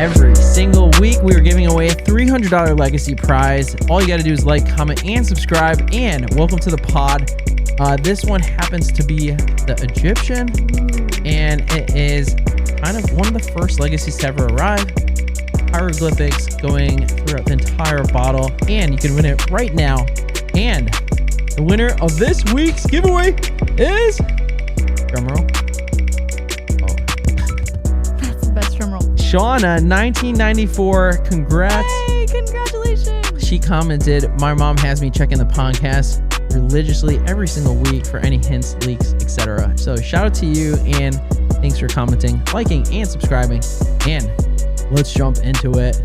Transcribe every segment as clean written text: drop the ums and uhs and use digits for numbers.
every single week. We are giving away a $300 legacy prize. All you got to do is like, comment, and subscribe. And welcome to the pod. This one happens to be the Egyptian, and it is kind of one of the first legacies to ever arrive. Hieroglyphics going throughout the entire bottle, and you can win it right now. And the winner of this week's giveaway is, drumroll. That's the best drum roll. Shauna, 1994. Congrats. Hey, congratulations. She commented, my mom has me checking the podcast religiously every single week for any hints, leaks, etc. So shout out to you, and thanks for commenting, liking, and subscribing. And let's jump into it.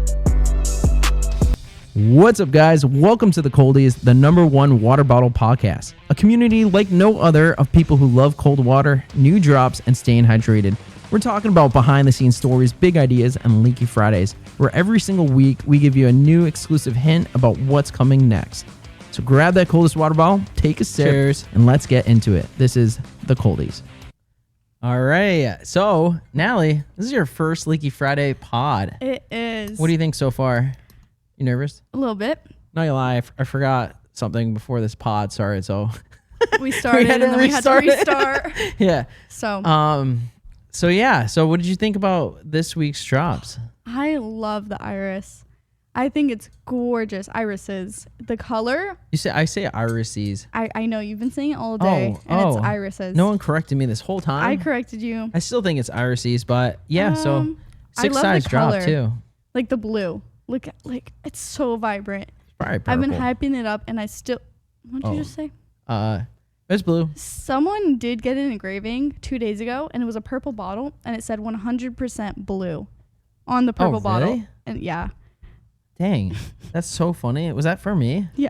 What's up, guys? Welcome to the Coldies, the #1 water bottle podcast. A community like no other of people who love cold water, new drops, and staying hydrated. We're talking about behind-the-scenes stories, big ideas, and Leaky Fridays, where every single week we give you a new exclusive hint about what's coming next. So grab that coldest water bottle, take a sip, cheers, and let's get into it. This is the Coldies. All right. So, Natalie, this is your first Leaky Friday pod. It is. What do you think so far? You nervous? A little bit. Not gonna lie, I forgot something before this pod started, so We started and then we had to restart. Yeah. So what did you think about this week's drops? I love the iris. I think it's gorgeous. Irises. The color. I say irises. I know you've been saying it all day, and it's irises. No one corrected me this whole time. I corrected you. I still think it's irises, but yeah. So I love size the drop color. too. Like the blue. Look at it's so vibrant. Probably purple. I've been hyping it up, and I still. What did you just say? It's blue. Someone did get an engraving 2 days ago, and it was a purple bottle, and it said 100% blue on the purple bottle. Really? And yeah. Dang, that's so funny. Was that for me? Yeah.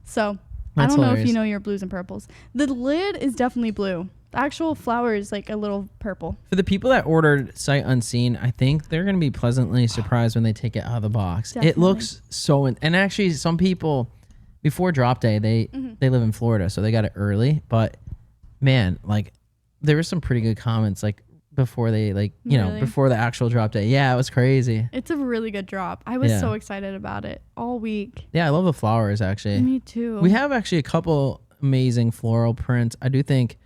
So That's I don't know hilarious. if you know your blues and purples. The lid is definitely blue. The actual flower is like a little purple. For the people that ordered sight unseen, I think they're going to be pleasantly surprised when they take it out of the box. Definitely. It looks so... and actually, some people, before drop day, they live in Florida, so they got it early. But, man, like, there were some pretty good comments, like, before they, before the actual drop day. Yeah, it was crazy. It's a really good drop. I was so excited about it all week. Yeah, I love the flowers, actually. Me too. We have actually a couple amazing floral prints. I do think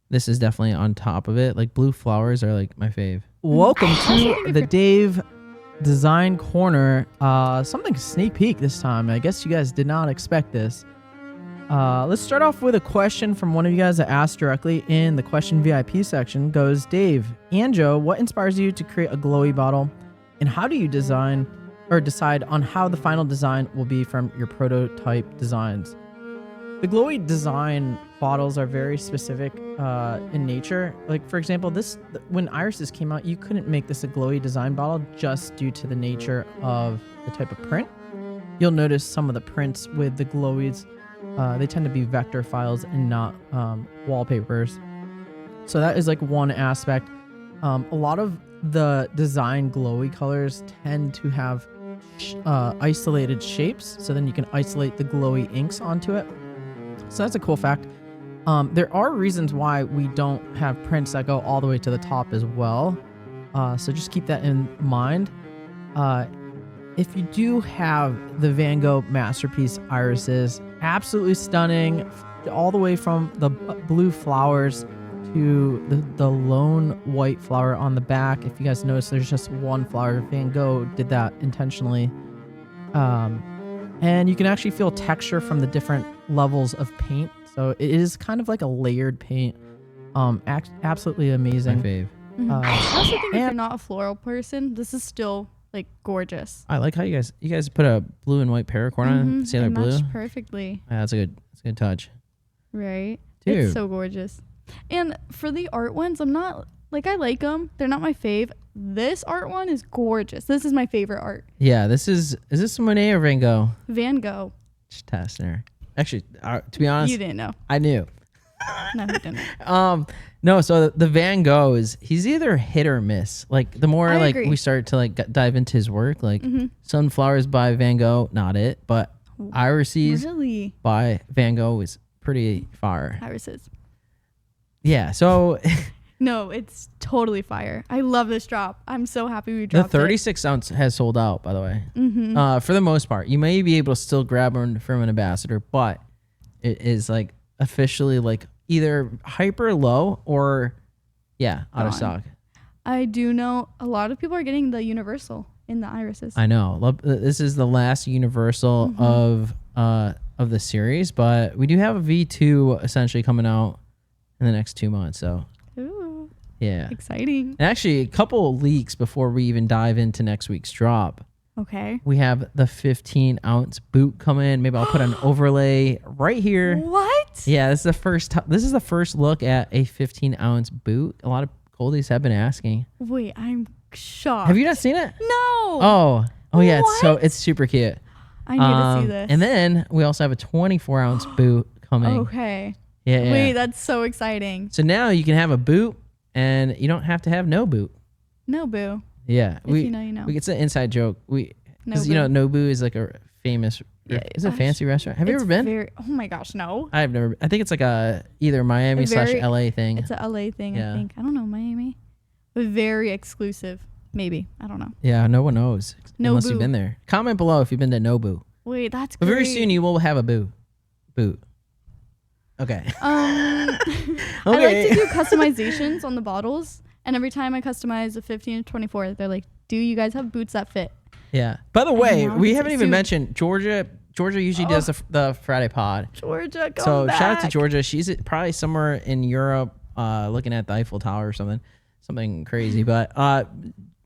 this is definitely on top of it. Like, blue flowers are, like, my fave. Welcome to the Dave Design Corner. Something sneak peek this time. I guess you guys did not expect this. Let's start off with a question from one of you guys that asked directly in the question VIP section. Goes, Dave and Joe, what inspires you to create a glowy bottle, and how do you design or decide on how the final design will be from your prototype designs? The glowy design bottles are very specific in nature. Like, for example, when irises came out, you couldn't make this a glowy design bottle just due to the nature of the type of print. You'll notice some of the prints with the glowies, they tend to be vector files and not wallpapers. So that is like one aspect. A lot of the design glowy colors tend to have isolated shapes, so then you can isolate the glowy inks onto it. So that's a cool fact. There are reasons why we don't have prints that go all the way to the top as well. So just keep that in mind. If you do have the Van Gogh masterpiece irises, absolutely stunning, all the way from the blue flowers to the lone white flower on the back. If you guys notice, there's just one flower. Van Gogh did that intentionally. And you can actually feel texture from the different levels of paint. So it is kind of like a layered paint. Absolutely amazing. My fave. I also think if you're not a floral person, this is still like gorgeous. I like how you guys put a blue and white paracord on it. Sailor blue. Matched perfectly. Yeah, that's a good touch. Right? Dude. It's so gorgeous. And for the art ones, I'm not like, I like them. They're not my fave. This art one is gorgeous. This is my favorite art. Yeah, is this Monet or Van Gogh? Van Gogh. Just testing her. Actually, to be honest, You didn't know. I knew. No, he didn't. No, so the Van Gogh he's either hit or miss. Like, the more I agree. we start to dive into his work, like Sunflowers by Van Gogh, not it, but Irises Really? by Van Gogh is pretty fire. Irises. Yeah, so No, it's totally fire. I love this drop. I'm so happy we The dropped 36 ounce has sold out, by the way. Mm-hmm. For the most part, you may be able to still grab one from an ambassador, but it is like officially like either hyper low or out of Gone. stock. I do know a lot of people are getting the universal in the irises. I know. This is the last universal of the series, but we do have a V2 essentially coming out in the next 2 months. So Ooh, yeah, exciting. and actually a couple of leaks before we even dive into next week's drop. Okay. We have the 15 ounce boot coming in. Maybe I'll put an overlay right here. What? Yeah, this is the first look at a 15 ounce boot. A lot of Coldies have been asking. Wait, I'm shocked. Have you not seen it? No. Oh yeah, What? it's super cute. I need to see this. And then we also have a 24 ounce boot coming. Okay. Yeah. Wait, that's so exciting. So now you can have a boot, and you don't have to have no boot. No boo. Yeah, If you know, you know. It's an inside joke. Because Nobu. Nobu is like a famous. Yeah, it's a fancy restaurant. Have you It's ever been? oh my gosh, no. I've never. I think it's like a either Miami / LA thing. It's a LA thing, Yeah. I think. I don't know, Miami. But very exclusive. Maybe. I don't know. Yeah, no one knows unless you've Nobu. been there. Comment below if you've been to Nobu. Wait, that's But great. very soon you will have a boot. Okay. I like to do customizations on the bottles, and every time I customize a 15 or 24, they're like, "Do you guys have boots that fit?" Yeah. By the way, now we it's haven't a even suit. mentioned Georgia. Georgia usually does the Friday pod. Georgia, come So back. shout out to Georgia. She's probably somewhere in Europe, looking at the Eiffel Tower or something crazy. But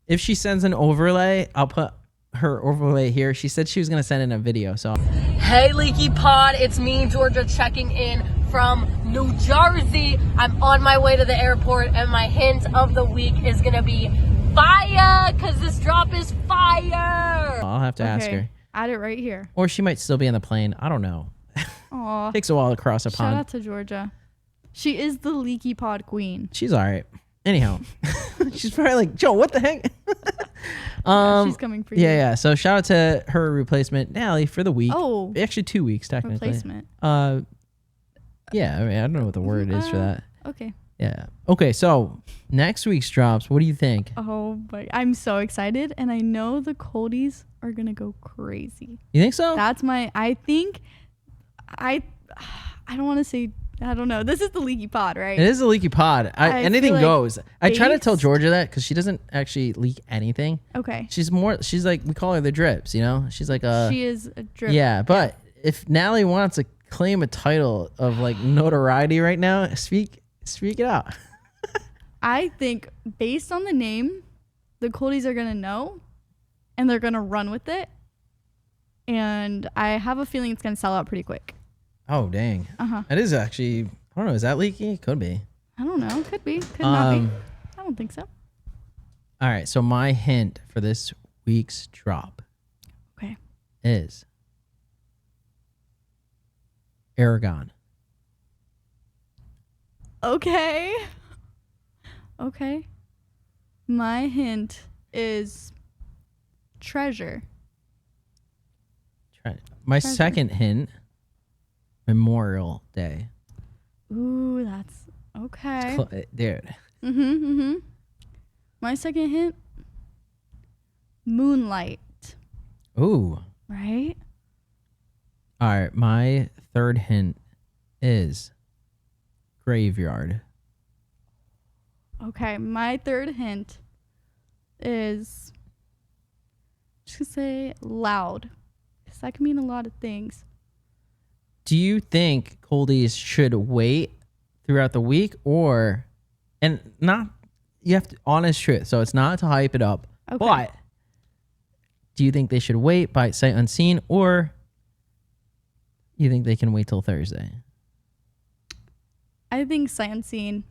if she sends an overlay, I'll put her overlay here. She said she was gonna send in a video. So Hey Leaky Pod, it's me, Georgia, checking in from New Jersey. I'm on my way to the airport, and my hint of the week is gonna be fire, because this drop is fire. I'll have to ask her, Add it right here. or she might still be on the plane. I don't know. Aw. Takes a while to cross a Shout pond. out to Georgia. She is the Leaky Pod queen. She's all right. Anyhow, she's probably like, Joe, what the heck? She's coming for you. Yeah. So shout out to her replacement, Natalie, for the week. Oh, Actually, 2 weeks technically. replacement. Yeah. I mean, I don't know what the word is for that. Okay. Yeah. Okay. So next week's drops. What do you think? Oh, but I'm so excited, and I know the Coldies are gonna go crazy. You think so? That's my. I think. I don't want to say. I don't know. This is the Leaky Pod, right? It is a leaky pod. I Anything feel like goes. I try to tell based- Georgia that because she doesn't actually leak anything. Okay. She's like, we call her the drips, you know? She's like She is a drip. yeah, but if Natalie wants to claim a title of like notoriety right now, speak it out. I think based on the name, the Coldies are gonna know, and they're gonna run with it. And I have a feeling it's gonna sell out pretty quick. Oh, dang. Uh-huh. That is actually, I don't know, is that leaky? Could be. I don't know. Could be. Could not be. I don't think so. All right, so my hint for this week's drop Okay. is Aragon. Okay. Okay. My hint is treasure. My Treasure. second hint, Memorial Day. Ooh, that's okay. Dude. Mm-hmm. My second hint, moonlight. Ooh. Right? All right, my third hint is graveyard. Okay, my third hint is just gonna say loud. Because that can mean a lot of things. Do you think Coldies should wait throughout the week and not, you have to, honest truth, so it's not to hype it up, Okay. but do you think they should wait by sight unseen, or you think they can wait till Thursday? I think sight unseen.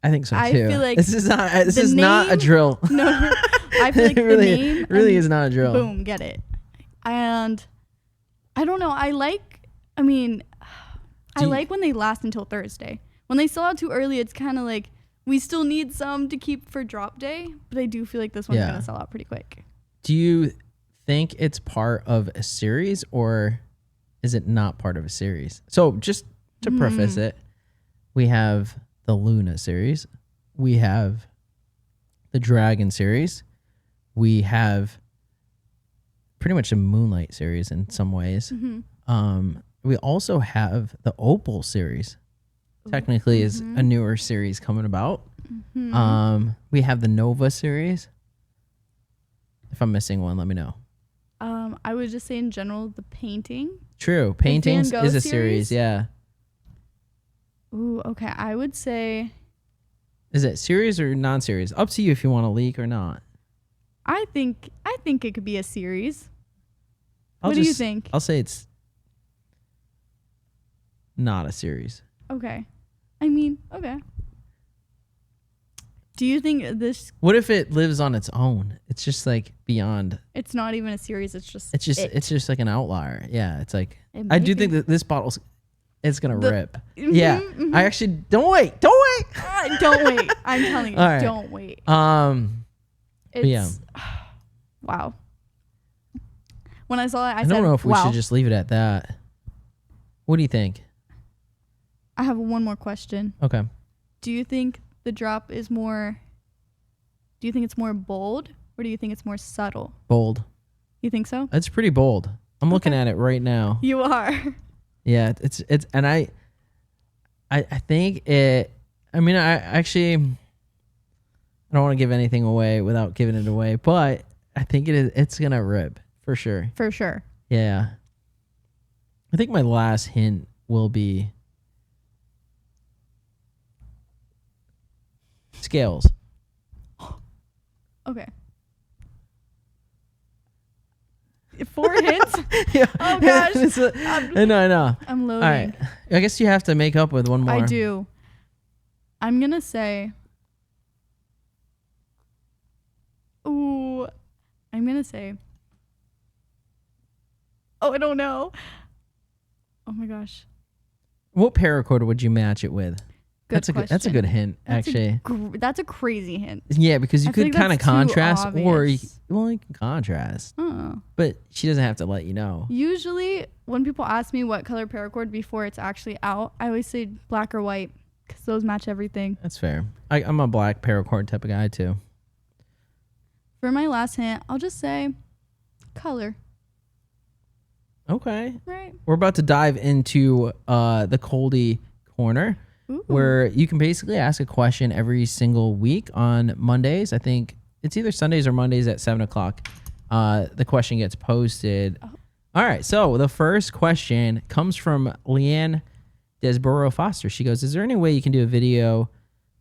I think so too. I feel like this is not the not a name- drill. No, I feel like It really, the name really and is not a drill. boom, get it. And I don't know. I like when they last until Thursday. When they sell out too early, it's kind of like we still need some to keep for drop day. But I do feel like this one's Yeah. going to sell out pretty quick. Do you think it's part of a series, or is it not part of a series? So just to preface it, we have the Luna series, we have the Dragon series. We have pretty much a Moonlight series in some ways. We also have the Opal series. Technically is a newer series coming about. We have the Nova series. If I'm missing one, let me know. I would just say in general, the painting. True. Paintings Van Gogh is a series, yeah. Ooh, okay. I would say. Is it series or non-series? Up to you if you want to leak or not. I think it could be a series. What do you think? I'll say it's not a series. Okay. I mean, okay. Do you think this? What if it lives on its own? It's just like beyond. It's not even a series. It's just. It's just like an outlier. Yeah, it's like I do think that this bottle's it's gonna rip. Mm-hmm, Yeah, I actually don't wait. Don't wait. Don't wait. I'm telling you, All right. don't wait. But yeah. Wow. When I saw it, I don't said, know if we wow. should just leave it at that. What do you think? I have one more question. Okay. Do you think the drop is more? Do you think it's more bold, or do you think it's more subtle? Bold. You think so? It's pretty bold. I'm looking at it right now. You are. Yeah, it's and I think it. I mean, I actually I don't want to give anything away without giving it away, but I think it's gonna rip for sure. For sure. Yeah. I think my last hint will be scales. Okay. 4 hints? Yeah. Oh gosh. I know. I'm loading. All right. I guess you have to make up with one more. I do. I'm gonna say. Ooh. I'm gonna say. Oh, I don't know. Oh my gosh. What paracord would you match it with? Good That's a question. good hint, actually. That's a crazy hint. Yeah, because you I feel could like kind of that's too contrast, or you obvious. can contrast, Oh. but she doesn't have to let you know. Usually, when people ask me what color paracord before it's actually out, I always say black or white because those match everything. That's fair. I'm a black paracord type of guy too. For my last hint, I'll just say color. Okay. Right. We're about to dive into the Coldie corner, Ooh. where you can basically ask a question every single week on Mondays. I think it's either Sundays or Mondays at 7:00. The question gets posted. Oh. All right. So the first question comes from Leanne Desborough Foster. She goes, "Is there any way you can do a video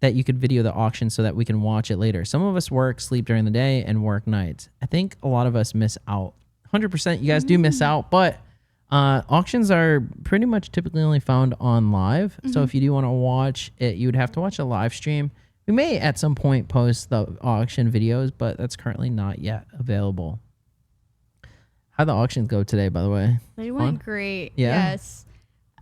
that you could video the auction so that we can watch it later? Some of us work, sleep during the day, and work nights. I think a lot of us miss out. 100% you guys do miss out, but auctions are pretty much typically only found on live. So if you do want to watch it, you would have to watch a live stream. We may at some point post the auction videos, but that's currently not yet available." How'd the auctions go today, by the way? They Fun? went great. Yeah? Yes.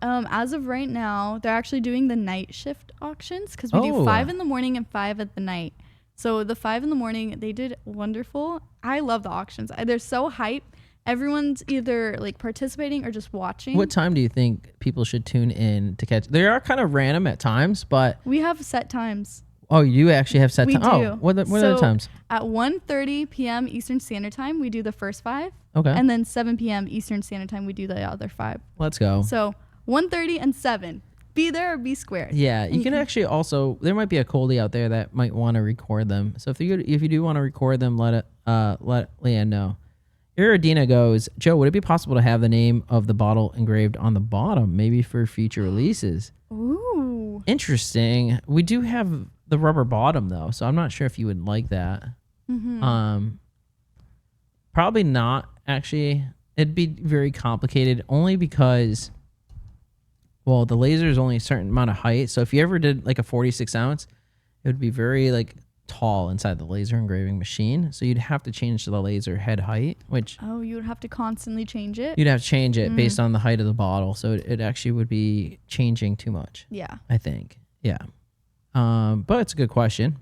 As of right now, they're actually doing the night shift auctions because we do Oh. 5 in the morning and 5 at the night. So the 5 in the morning, they did wonderful. I love the auctions. They're so hype. Everyone's either like participating or just watching. What time do you think people should tune in to catch? They are kind of random at times, but We have set times. oh, you actually have set We time. do. Oh, what are the times? At 1:30 p.m. Eastern Standard Time, we do the first 5. Okay, And then 7 p.m. Eastern Standard Time, we do the other 5. let's go. So 1:30 and 7. Be there or be square. Yeah, you can actually also. There might be a Coldie out there that might want to record them. So if you do want to record them, let Leanne know. Iridina goes, "Joe, would it be possible to have the name of the bottle engraved on the bottom, maybe for future releases?" Ooh. Interesting. We do have the rubber bottom though, so I'm not sure if you would like that. Probably not. Actually, it'd be very complicated. Only because, well, the laser is only a certain amount of height. So if you ever did like a 46 ounce, it would be very like tall inside the laser engraving machine. So you'd have to change the laser head height, which Oh, you would have to constantly change it? you'd have to change it based on the height of the bottle. So it actually would be changing too much, Yeah. I think. Yeah. But it's a good question.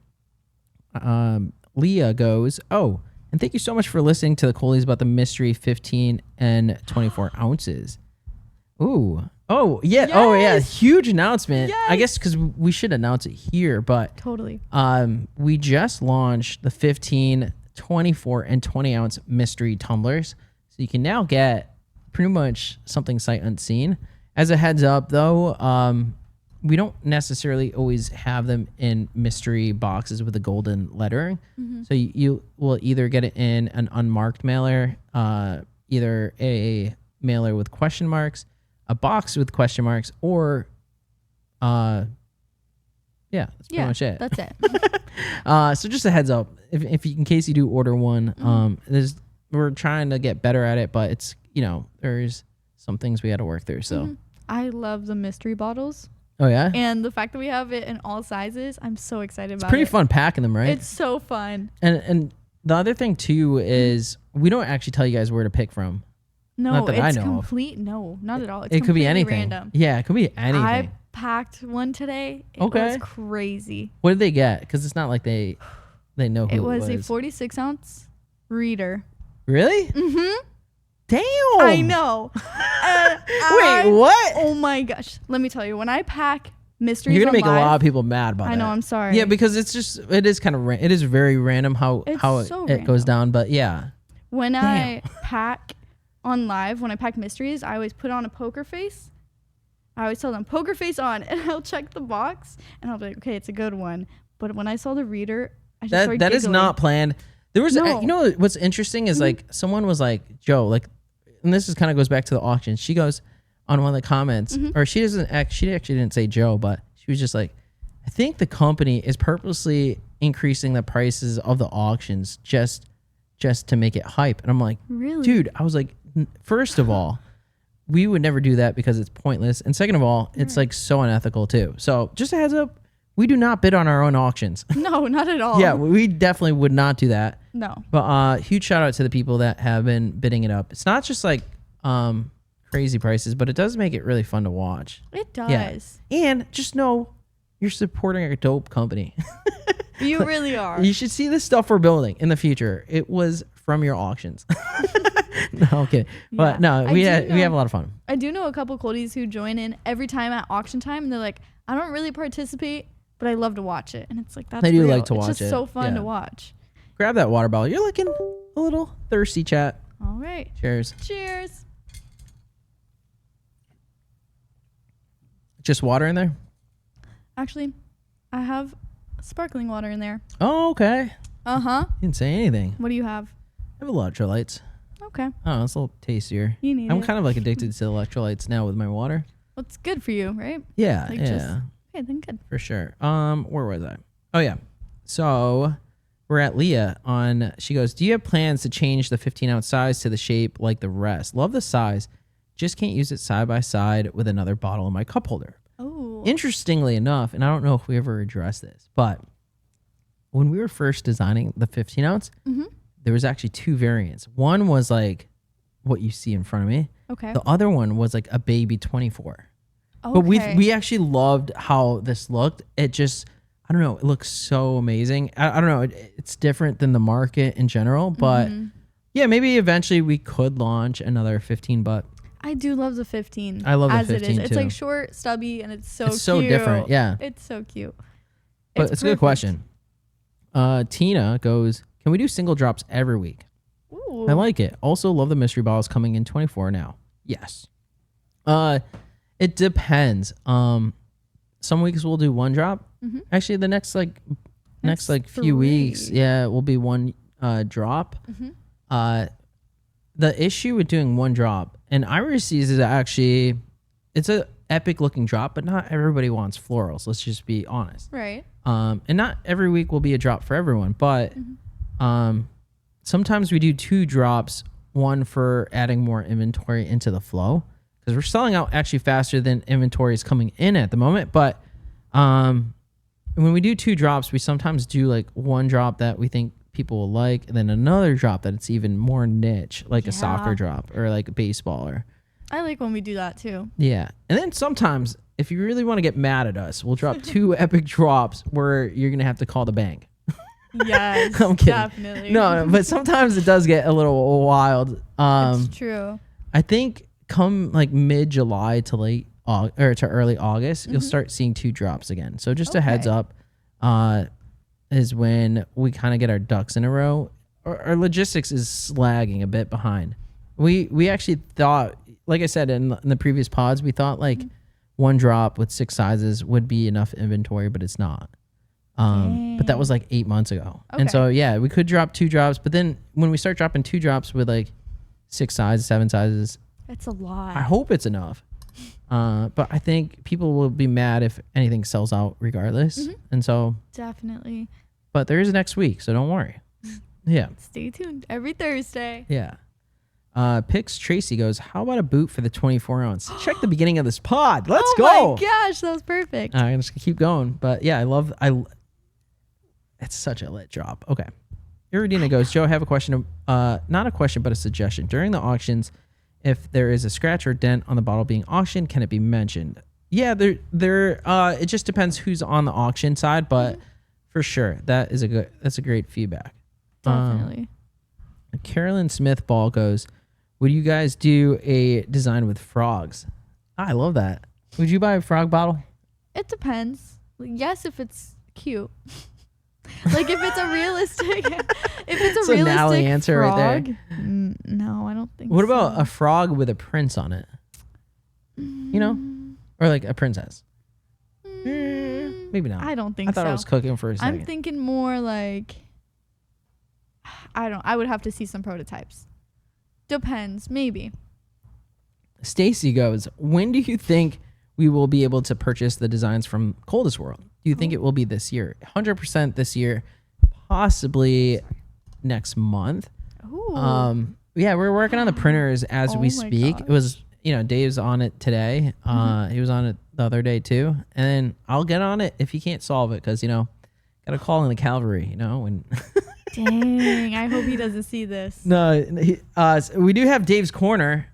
Leah goes, "Oh, and thank you so much for listening to the Coldies about the mystery 15 and 24 ounces." Ooh, Oh yeah. Oh yeah. Yes. Huge announcement. I Yes. guess because we should announce it here, but Totally. we just launched the 15, 24, and 20 ounce mystery tumblers. So you can now get pretty much something sight unseen. As a heads up though, we don't necessarily always have them in mystery boxes with the golden lettering. So you will either get it in an unmarked mailer, either a mailer with question marks, a box with question marks, or yeah, that's pretty much it. That's it. So just a heads up, if you, in case you do order one, we're trying to get better at it, but it's, there's some things we had to work through. So I love the mystery bottles. oh yeah, And the fact that we have it in all sizes, I'm so excited about pretty it. fun packing them, right? It's so fun. And the other thing too is we don't actually tell you guys where to pick from. No, Not that I it's know of. complete. No, not at all. It's It could be completely anything. Random. Yeah, it could be anything. I packed one today. It Okay. was crazy. What did they get? Because it's not like they know who It was a 46 ounce reader. Really? Mm-hmm. Damn. I know. Wait, what? Oh my gosh. Let me tell you, when I pack mysteries You're gonna make live, a lot of people mad about that. I know, I'm sorry. Yeah, because it is kind of it is very random how It's so it goes random. down. But yeah, When I pack on live, when I pack mysteries, I always put on a poker face. I always tell them, poker face on, and I'll check the box, and I'll be like, okay, it's a good one. But when I saw the reader, I just started that is giggling. not planned. There was, No. what's interesting is like someone was like, Joe, like, and this is kind of goes back to the auction. She goes on one of the comments, or she actually didn't say Joe, but she was just like, I think the company is purposely increasing the prices of the auctions just to make it hype. And I'm like, Really? dude, I was like, first of all, we would never do that because it's pointless. And second of all, it's like so unethical too. So just a heads up, we do not bid on our own auctions. No, not at all. Yeah, we definitely would not do that. No. But huge shout out to the people that have been bidding it up. It's not just like crazy prices, but it does make it really fun to watch. It does. Yeah. And just know you're supporting a dope company. You really are. You should see the stuff we're building in the future. It was from your auctions. No, okay. But no, I we do have know- a lot of fun. I do know a couple Coldies who join in every time at auction time, and they're like, I don't really participate, but I love to watch it. And it's like, that's I do real. like to watch It's just it. so fun Yeah. to watch. Grab that water bottle. You're looking a little thirsty, chat. All right. Cheers. Cheers. Just water in there? Actually, I have sparkling water in there. Oh, okay. Uh-huh. You didn't say anything. What do you have? I have electrolytes. Okay. Oh, it's a little tastier. You need I'm it. kind of like addicted to electrolytes now with my water. Well, it's good for you, right? Yeah, Like yeah, just- Okay, then good. for sure. Where was I? Oh yeah. So we're at Leah on. She goes, "Do you have plans to change the 15 ounce size to the shape like the rest? Love the size, just can't use it side by side with another bottle in my cup holder." Oh. Interestingly enough, and I don't know if we ever addressed this, but when we were first designing the 15 ounce, there was actually two variants. One was like what you see in front of me. Okay. The other one was like a baby 24. Okay. But we actually loved how this looked. It just, I don't know, it looks so amazing. I don't know, it's different than the market in general, but yeah, maybe eventually we could launch another 15, but I do love the 15. I love the as 15 it is. It's too. like short, stubby, and it's so it's so cute. different. Yeah. It's so cute. But it's a good perfect. question. Tina goes, can we do single drops every week? Ooh. I like it. Also love the mystery bottles coming in 24 now. Yes. It depends. Some weeks we'll do one drop. Actually, the next few weeks, 3. yeah, will be one drop. The issue with doing one drop, and Iris' is actually, it's a epic looking drop, but not everybody wants florals. Let's just be honest. Right. And not every week will be a drop for everyone, but sometimes we do 2 drops, one for adding more inventory into the flow, because we're selling out actually faster than inventory is coming in at the moment. But when we do 2 drops, we sometimes do like one drop that we think people will like, and then another drop that it's even more niche, like a soccer Yeah. drop or like a baseball or I like when we do that too. yeah. And then sometimes if you really want to get mad at us, we'll drop 2 epic drops where you're going to have to call the bank. Yes. I'm kidding. Definitely. No, but sometimes it does get a little wild. It's true. I think come like mid-July to late early August, you'll start seeing 2 drops again. So just a heads up, is when we kind of get our ducks in a row. Our logistics is slagging a bit behind. We actually thought, like I said in the previous pods, we thought like 1 drop with 6 sizes would be enough inventory, but it's not. But that was like 8 months ago. Okay. And so, yeah, we could drop 2 drops, but then when we start dropping 2 drops with like 6 sizes, 7 sizes, That's a lot. I hope it's enough. But I think people will be mad if anything sells out regardless. And so, Definitely. but there is next week, so don't worry. Yeah. Stay tuned every Thursday. Yeah. Pix Tracy goes, how about a boot for the 24 ounce? Check the beginning of this pod. Let's go. Oh my gosh, that was perfect. I'm just gonna keep going. But yeah, it's such a lit drop. Okay. Iridina goes, Joe, I have a question. Not a question, but a suggestion. During the auctions, if there is a scratch or dent on the bottle being auctioned, can it be mentioned? Yeah, it just depends who's on the auction side, but for sure, that's a great feedback. Definitely. Carolyn Smith Ball goes, would you guys do a design with frogs? I love that. Would you buy a frog bottle? It depends. Yes, if it's cute. Like if it's a realistic, It's a Natalie answer frog, right there. No, I don't think. What so. about a frog with a prince on it? You know, or like a princess? Maybe not. I don't think I thought so. I was cooking for a second. I'm thinking more like. I would have to see some prototypes. Depends, maybe. Stacy goes, when do you think we will be able to purchase the designs from Coldest World? Do you think it will be this year? 100% this year, possibly next month. Ooh. Yeah, we're working on the printers as we speak. gosh. It was, Dave's on it today. He was on it the other day too. And then I'll get on it if he can't solve it because, got to call in the cavalry, and Dang, I hope he doesn't see this. No, we do have Dave's Corner.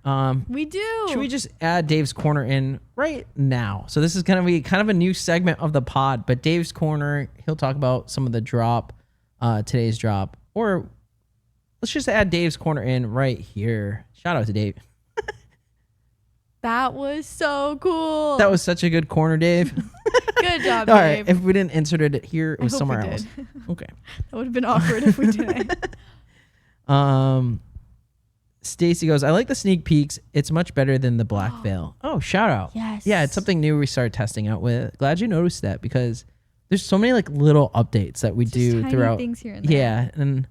We do. Should we just add Dave's Corner in right now? So this is going to be kind of a new segment of the pod, but Dave's Corner, he'll talk about some of the drop, today's drop, or let's just add Dave's Corner in right here. Shout out to Dave. That was so cool. That was such a good corner, Dave. Good job, All Dave. right, if we didn't insert it here, it was hope somewhere we else. did. Okay. That would have been awkward if we didn't. Stacy goes, I like the sneak peeks. It's much better than the black veil. Oh, shout out. Yes. Yeah, it's something new we started testing out with. Glad you noticed that because there's so many like little updates that we do tiny throughout. things here and there. Yeah, and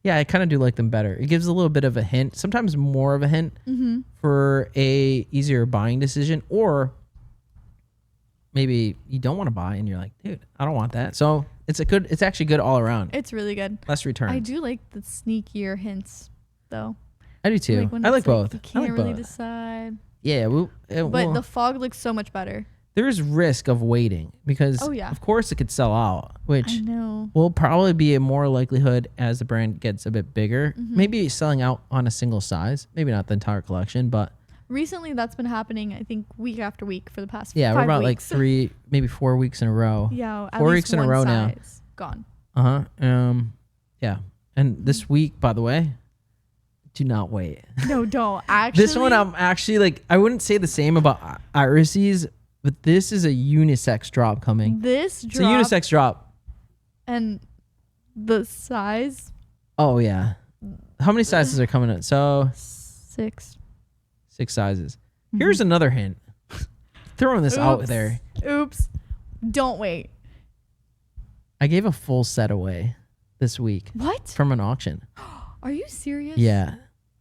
yeah, I kind of do like them better. It gives a little bit of a hint, sometimes more of a hint for a easier buying decision, or maybe you don't want to buy and you're like, dude, I don't want that. So it's actually good all around. It's really good. Less returns. I do like the sneakier hints, though. I do too. When I like it's both. You I can't like really both. decide. Yeah, But the fog looks so much better. there's risk of waiting because of course it could sell out, which I know. will probably be a more likelihood as the brand gets a bit bigger. Maybe selling out on a single size, maybe not the entire collection, but Recently, that's been happening, I think, week after week for the past 5 yeah, weeks. we're about like 3, maybe 4 weeks in a row. Yeah, at 4 least weeks in a one row now. size gone. Yeah. And this week, by the way, do not wait. No, don't. Actually, This one, I'm actually like, I wouldn't say the same about irises, but this is a unisex drop coming. This It's drop a unisex drop. and the size Oh, yeah. How many sizes are coming in? So 6. 6 sizes. Here's another hint. Throwing this out there. Oops. Don't wait. I gave a full set away this week What? from an auction. Are you serious? Yeah.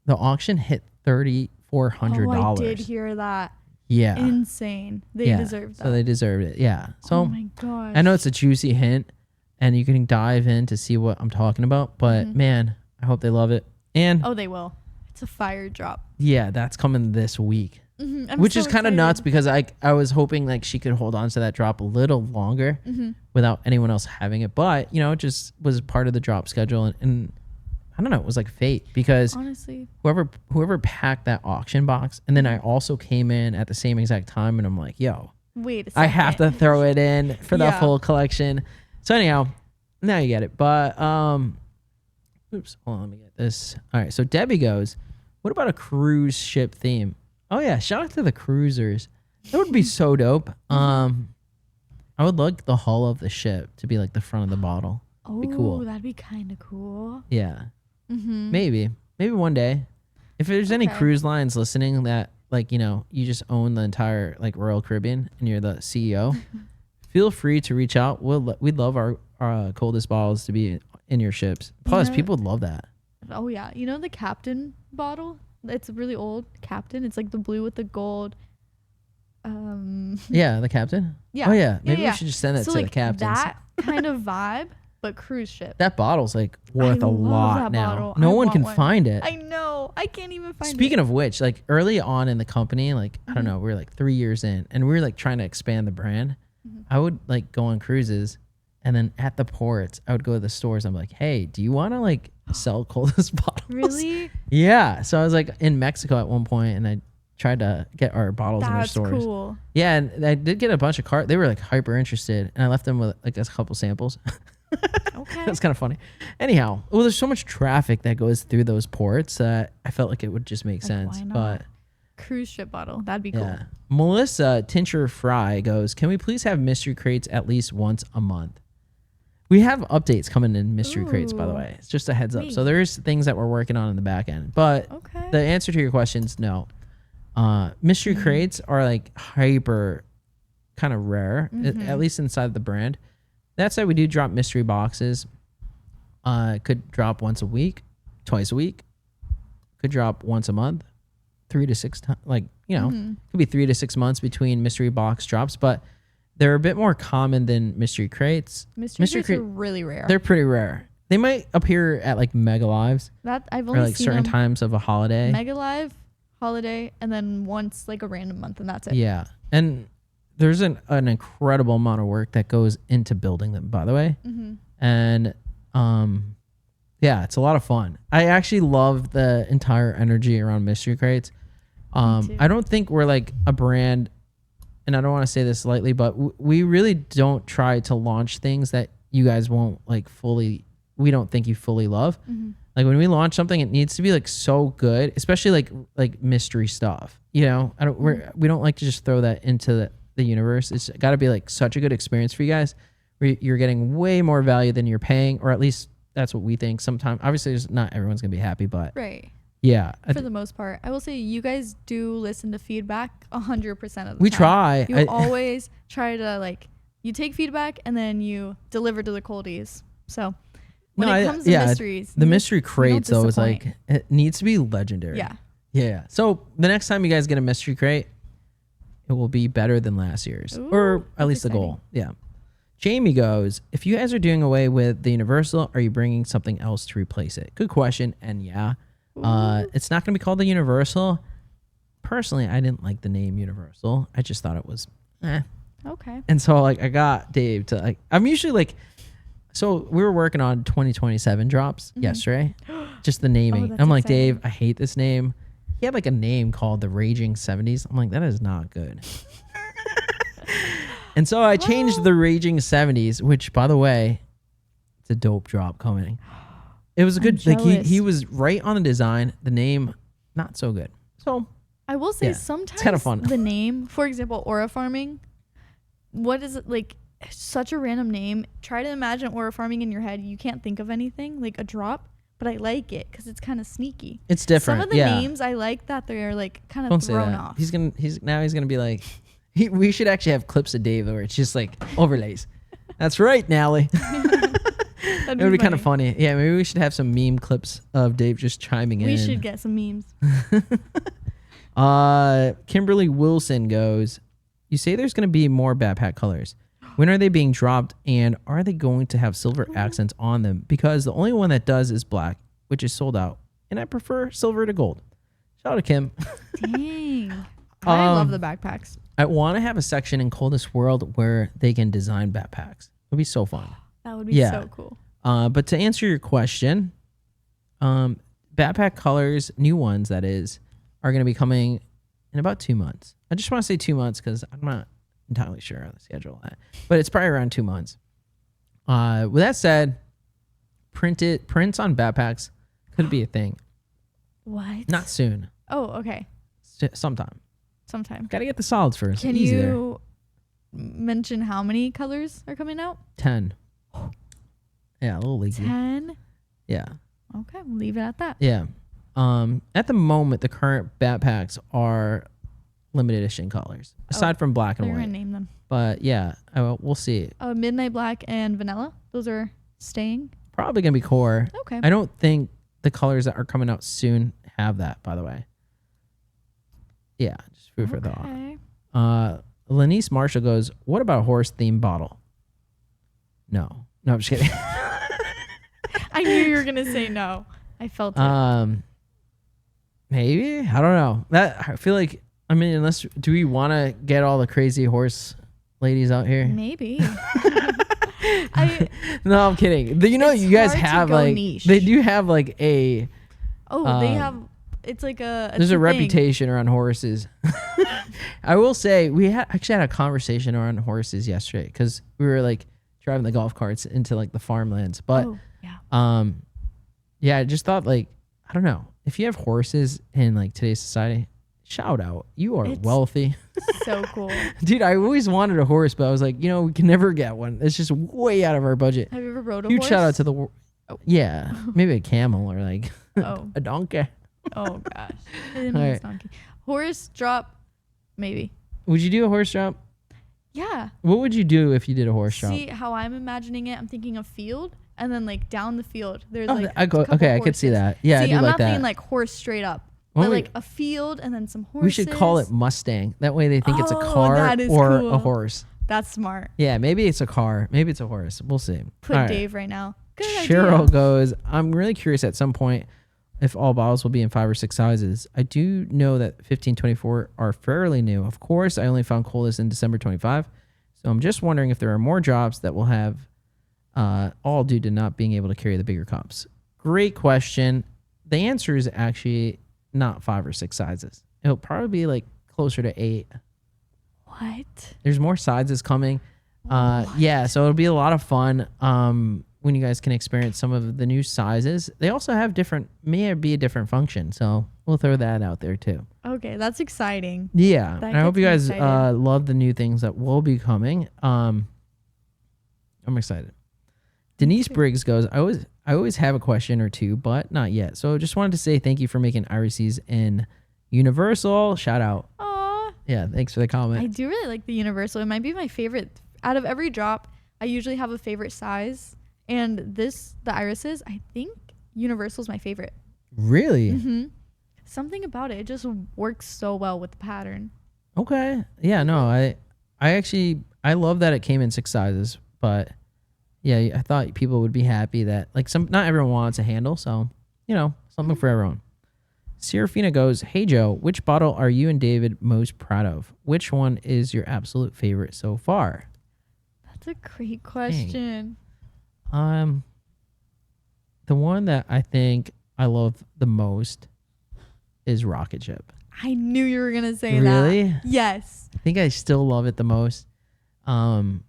The auction hit $3,400. Oh, I did hear that. Yeah. Insane. They deserve that. So they deserved it. Yeah. So oh my gosh. I know it's a juicy hint and you can dive in to see what I'm talking about, but man, I hope they love it. And oh, they will. It's a fire drop. yeah, that's coming this week. I'm Which so is kind of excited. nuts because I was hoping like she could hold on to that drop a little longer without anyone else having it. But, you know, it just was part of the drop schedule. And I don't know, it was like fate because Honestly. whoever packed that auction box. And then I also came in at the same exact time and I'm like, yo, Wait a second. I have to throw it in for the Yeah. full collection. So anyhow, now you get it. But, oops, hold on, let me get this. All right, so Debbie goes, what about a cruise ship theme? Oh yeah, shout out to the cruisers. That would be so dope. I would like the hull of the ship to be like the front of the bottle. Oh, be cool. That'd be kind of cool. Yeah. Mm-hmm. Maybe one day. If there's any Okay. cruise lines listening that like, you know, you just own the entire like Royal Caribbean and you're the CEO, feel free to reach out. We'd love our coldest bottles to be in your ships. Plus, know- people would love that. Oh yeah, you know the Captain bottle? It's really old. Captain. It's like the blue with the gold. Yeah, the captain. Yeah. Oh yeah. Maybe yeah. we should just send it So to like the captains. that kind of vibe, but cruise ship. That bottle's like worth a love lot that now. bottle. No I one want can one. find it. I know. I can't even find it. Speaking of which, like early on in the company, like I don't Mm-hmm. know, we were like 3 years in, and we were like trying to expand the brand. Mm-hmm. I would like go on cruises, and then at the ports, I would go to the stores. I'm like, hey, do you want to like sell coldest bottles? Really? Yeah. So I was like in Mexico at one point, and I tried to get our bottles in their That's stores. cool. Yeah, and I did get a bunch of cards. They were like hyper interested, and I left them with like a couple samples. Okay. That's kind of funny. Anyhow, well, there's so much traffic that goes through those ports that I felt like it would just make sense. why not? But Cruise ship bottle. That'd be cool. yeah, Melissa Tincture Fry goes, "Can we please have mystery crates at least once a month?" We have updates coming in mystery crates, by the Ooh. way. It's just a heads up. So Neat. there's things that we're working on in the back end. But Okay. the answer to your question is no. Mystery crates are like hyper kind of rare, at least inside the brand. That said, we do drop mystery boxes. Could drop once a week, twice a week. Could drop once a month, 3 to 6 times. Like, you know, could be 3 to 6 months between mystery box drops, but they're a bit more common than mystery crates. Mystery crates crate- are really rare. They're pretty rare. They might appear at like Mega Lives That I've or only like seen certain them times of a holiday. Mega Live, holiday, and then once like a random month, and that's it. Yeah. And there's an incredible amount of work that goes into building them, by the way. Mm-hmm. And yeah, it's a lot of fun. I actually love the entire energy around mystery crates. too. I don't think we're like a brand, and I don't want to say this lightly, but we really don't try to launch things that you guys won't like fully, we don't think you fully love. Mm-hmm. Like when we launch something, it needs to be like so good, especially like mystery stuff. You know, we don't like to just throw that into the universe. It's got to be like such a good experience for you guys. Where you're getting way more value than you're paying, or at least that's what we think. Sometimes, obviously, not everyone's gonna be happy, but Right. yeah, For the most part, I will say you guys do listen to feedback 100% of the we time. try. You always try to like you take feedback and then you deliver to the coldies. So when it comes to mysteries, the mystery we don't crates though is like disappoint. it needs to be legendary. Yeah. Yeah. So the next time you guys get a mystery crate, it will be better than last year's, Ooh, or at that's least the exciting. goal. Yeah. Jamie goes, if you guys are doing away with the Universal, are you bringing something else to replace it? Good question. And yeah, it's not going to be called the Universal. Personally, I didn't like the name Universal. I just thought it was, Okay. And so like I got Dave to like, I'm usually like, so we were working on 2027 drops yesterday, just the naming. that's I'm like, exciting. Dave, I hate this name. He had like a name called the Raging 70s. I'm like, that is not good. And so I changed the Raging 70s, which by the way, it's a dope drop coming. It was a good, like he jealous. was right on the design, the name, not so good. So I will say Yeah, sometimes kinda fun. the name, for example, aura farming, what is it like? Such a random name. Try to imagine aura farming in your head. You can't think of anything like a drop, but I like it because it's kind of sneaky. it's different. Some of the yeah. names I like that they're like kind of Don't say thrown that. off. He's gonna be like, we should actually have clips of Dave where it's just like overlays. That's right, Natalie. That'd It would be kind of funny. Yeah, maybe we should have some meme clips of Dave just chiming in. We should get some memes. Kimberly Wilson goes, you say there's going to be more backpack colors. When are they being dropped, and are they going to have silver accents on them? Because the only one that does is black, which is sold out, and I prefer silver to gold. Shout out to Kim. Dang. I love the backpacks. I want to have a section in Coldest World where they can design backpacks. It would be so fun. That would be Yeah. so cool. But to answer your question, backpack colors, new ones that is, are going to be coming in about 2 months. I just want to say 2 months because I'm not entirely sure on the schedule of that, but it's probably around 2 months. With that said, prints on backpacks could be a thing. What? Not soon, Oh, okay. sometime. Sometime. Gotta get the solids first. Can Easy you mention how many colors are coming out? there. 10. Yeah, a little leaky. 10. Yeah. Okay, we'll leave it at that. Yeah. At the moment, the current backpacks are limited edition colors, aside from black and They're white. gonna name them. But yeah, we'll see. Midnight Black and Vanilla. Those are staying. Probably gonna be core. Okay. I don't think the colors that are coming out soon have that, by the way. Yeah, just food for thought. Okay. Lanice Marshall goes, what about a horse themed bottle? No, I'm just kidding. I knew you were gonna say no. I felt it. Maybe, I don't know. That I feel like, I mean, unless, do we want to get all the crazy horse ladies out here? Maybe. No, I'm kidding. You know, It's you guys hard to have go like niche. they do have like a They have. It's like a. there's a thing. reputation around horses. I will say we actually had a conversation around horses yesterday because we were like driving the golf carts into like the farmlands. But yeah, I just thought like, I don't know, if you have horses in like today's society, shout out, you are wealthy. So cool. Dude, I always wanted a horse, but I was like, we can never get one. It's just way out of our budget. Have you ever rode a Huge horse? shout out to the yeah, maybe a camel or like a donkey. Oh gosh. I didn't know it was donkey. Horse drop, maybe. Would you do a horse drop? Yeah. What would you do if you did a horse drop? See how I'm imagining it? I'm thinking of field, and then like down the field, there's I could see that. Yeah, See, I do I'm like not that. thinking like horse straight up, Why but don't we- like a field and then some horses. We should call it Mustang. That way they think it's a Oh, car that is or cool. a horse. That's smart. Yeah, maybe it's a car. Maybe it's a horse. We'll see. Put All right. Dave right now. Good Cheryl idea. goes, I'm really curious at some point if all bottles will be in 5 or 6 sizes. I do know that 1524 are fairly new. Of course, I only found Coldest in December 25. So I'm just wondering if there are more drops that will have all due to not being able to carry the bigger cups. Great question. The answer is actually not 5 or 6 sizes. It'll probably be like closer to 8. What? There's more sizes coming. Yeah, so it'll be a lot of fun when you guys can experience some of the new sizes. They also have may be a different function, so we'll throw that out there too. Okay, that's exciting. Yeah, That and I hope gets you me guys excited. love the new things that will be coming. I'm excited. Denise Briggs goes, I always have a question or two, but not yet. So just wanted to say thank you for making irises in Universal. Shout out. Aw, Yeah, thanks for the comment. I do really like the Universal. It might be my favorite. Out of every drop, I usually have a favorite size. And the irises, I think Universal's my favorite. Really? Mm-hmm. Something about it just works so well with the pattern. Okay. Yeah, no, I love that it came in 6 sizes, but yeah, I thought people would be happy that like not everyone wants a handle, so something for everyone. Serafina goes, "Hey Joe, which bottle are you and David most proud of? Which one is your absolute favorite so far?" That's a great question. The one that I think I love the most is Rocket Ship. I knew you were gonna say Really? that. Yes. I think I still love it the most.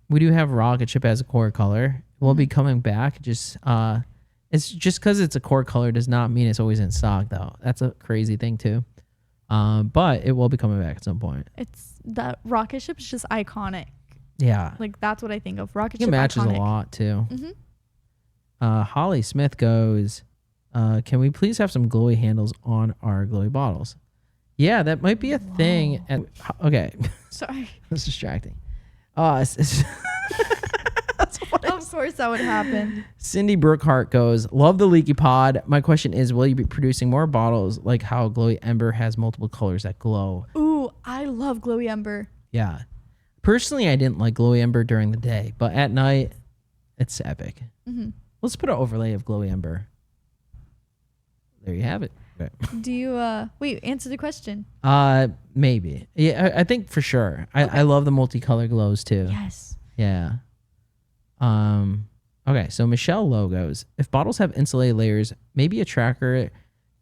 We do have Rocket Ship as a core color. We'll be coming back. It's just because it's a core color does not mean it's always in stock though. That's a crazy thing too. But it will be coming back at some point. It's that rocket ship is just iconic. Yeah. Like that's what I think of. Rocket It ship matches iconic. a lot too. Mhm. Holly Smith goes, can we please have some glowy handles on our glowy bottles? Yeah, that might be a thing. Okay. Sorry. That's distracting. It's Of course that would happen. Cindy Brookhart goes, love the Leaky Pod. My question is, will you be producing more bottles like how Glowy Ember has multiple colors that glow? Ooh, I love Glowy Ember. Yeah. Personally, I didn't like Glowy Ember during the day, but at night, it's epic. Mm-hmm. Let's put an overlay of Glowy Ember. There you have it. Okay. Do you wait, answer the question. Maybe. Yeah, I think for sure. I love the multicolor glows too. Yes. Yeah. Okay, so Michelle Lowe goes, if bottles have insulated layers, maybe a tracker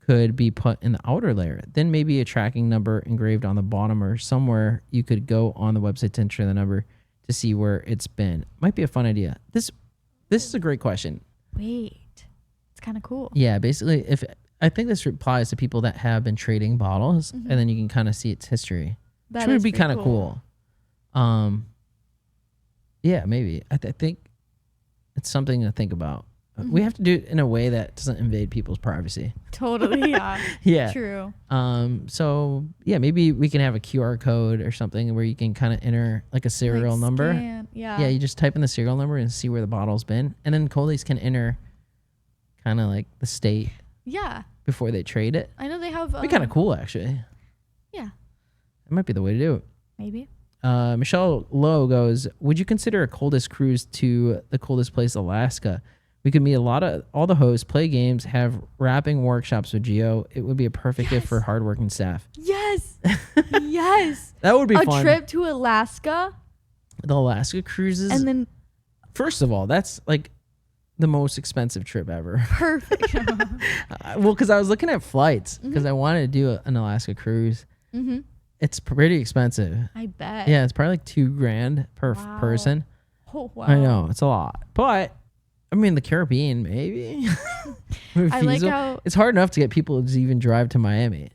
could be put in the outer layer. Then maybe a tracking number engraved on the bottom or somewhere you could go on the website to enter the number to see where it's been. Might be a fun idea. This is a great question. Wait. It's kind of cool. Yeah, basically I think this applies to people that have been trading bottles and then you can kind of see its history. That which would is be pretty kind of cool. Yeah, maybe. I think it's something to think about. We have to do it in a way that doesn't invade people's privacy. Totally, yeah. Yeah. True. So yeah, maybe we can have a QR code or something where you can kind of enter like a serial Like number. scan, yeah. Yeah, you just type in the serial number and see where the bottle's been, and then Coldies can enter kind of like the state Yeah. before they trade it. I know they have. It'd be kind of cool, actually. Yeah. That might be the way to do it. Maybe. Michelle Lowe goes, would you consider a Coldest cruise to the coldest place, Alaska? We could meet all the hosts, play games, have rapping workshops with Gio. It would be a perfect gift for hardworking staff. Yes. Yes. That would be fun. A trip to Alaska. The Alaska cruises. And then. First of all, that's like the most expensive trip ever. Perfect. Well, because I was looking at flights because I wanted to do an Alaska cruise. Mm-hmm. It's pretty expensive. I bet. Yeah, it's probably like $2,000 per person. Oh, wow. I know, it's a lot. But I mean, the Caribbean, maybe. I like how it's hard enough to get people to even drive to Miami,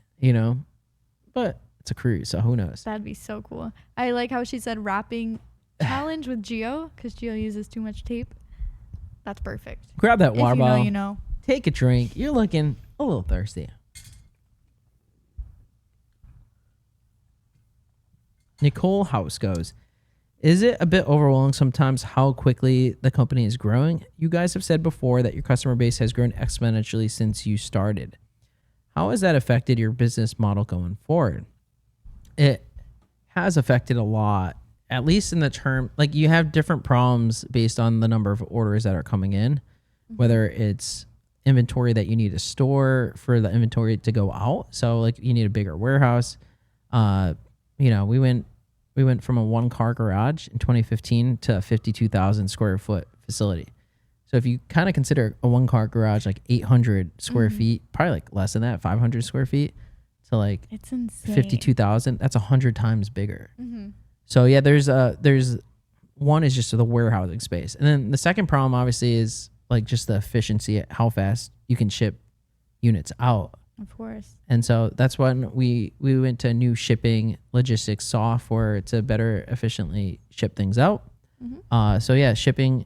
but it's a cruise, so who knows? that'd be so cool. I like how she said wrapping challenge with Gio because Gio uses too much tape. That's perfect. Grab that If water you know, bottle, you know. take a drink. You're looking a little thirsty. Nicole House goes, is it a bit overwhelming sometimes how quickly the company is growing? You guys have said before that your customer base has grown exponentially since you started. How has that affected your business model going forward? It has affected a lot, at least in the term, like you have different problems based on the number of orders that are coming in, whether it's inventory that you need to store for the inventory to go out. So like you need a bigger warehouse. We went from a 1-car garage in 2015 to a 52,000 square foot facility. So if you kind of consider a 1-car garage like 800 square feet, probably like less than that, 500 square feet, to like It's insane. 52,000, that's 100 times bigger. So yeah, there's one is just the warehousing space. And then the second problem obviously is like just the efficiency at how fast you can ship units out. Of course. And so that's when we went to new shipping logistics software to better efficiently ship things out. So yeah, shipping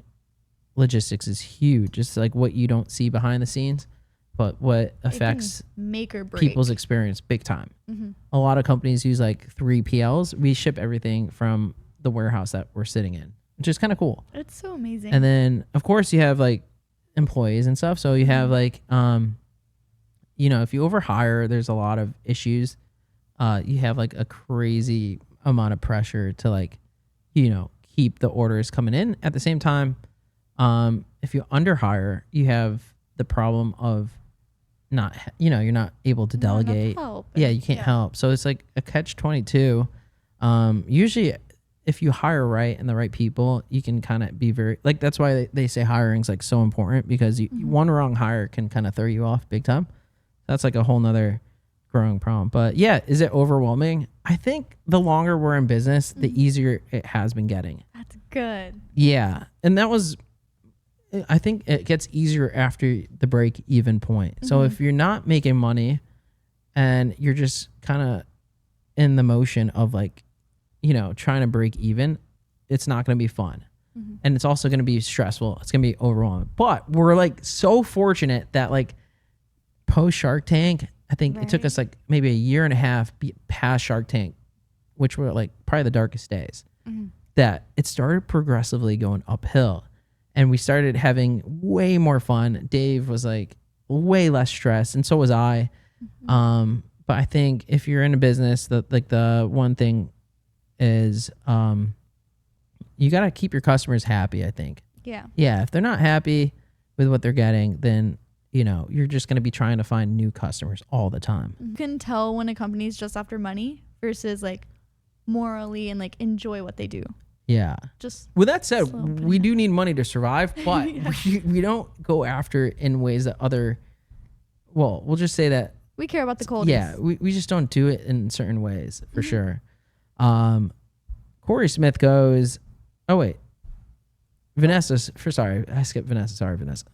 logistics is huge. It's like what you don't see behind the scenes, but what affects make or break people's experience big time. A lot of companies use like 3PLs. We ship everything from the warehouse that we're sitting in, which is kind of cool. It's so amazing. And then of course you have like employees and stuff. So you have like, if you overhire, there's a lot of issues. You have like a crazy amount of pressure to like, keep the orders coming in. At the same time, if you underhire, you have the problem of you're not able to delegate. Yeah, you can't help. So it's like a catch-22. Usually if you hire right and the right people, you can kind of be very, like, that's why they say hiring's like so important, because one wrong hire can kind of throw you off big time. That's like a whole nother growing problem. But yeah, is it overwhelming? I think the longer we're in business, the easier it has been getting. That's good. Yeah. And I think it gets easier after the break even point. So if you're not making money and you're just kind of in the motion of like, trying to break even, it's not going to be fun. And it's also going to be stressful. It's going to be overwhelming. But we're like so fortunate that like post Shark Tank, I think it took us like maybe a year and a half past Shark Tank, which were like probably the darkest days, that it started progressively going uphill. And we started having way more fun. Dave was like way less stressed, and so was I. But I think if you're in a business, the one thing is you got to keep your customers happy, I think. Yeah. Yeah, if they're not happy with what they're getting, then you're just going to be trying to find new customers all the time. You can tell when a company's just after money versus like morally and like enjoy what they do. Yeah. Just with that said, we do need money to survive, but we don't go after it in ways that we'll just say that we care about the coldest. Yeah, we just don't do it in certain ways for sure. Corey Smith goes, oh wait. Vanessa, I skipped Vanessa. Sorry, Vanessa.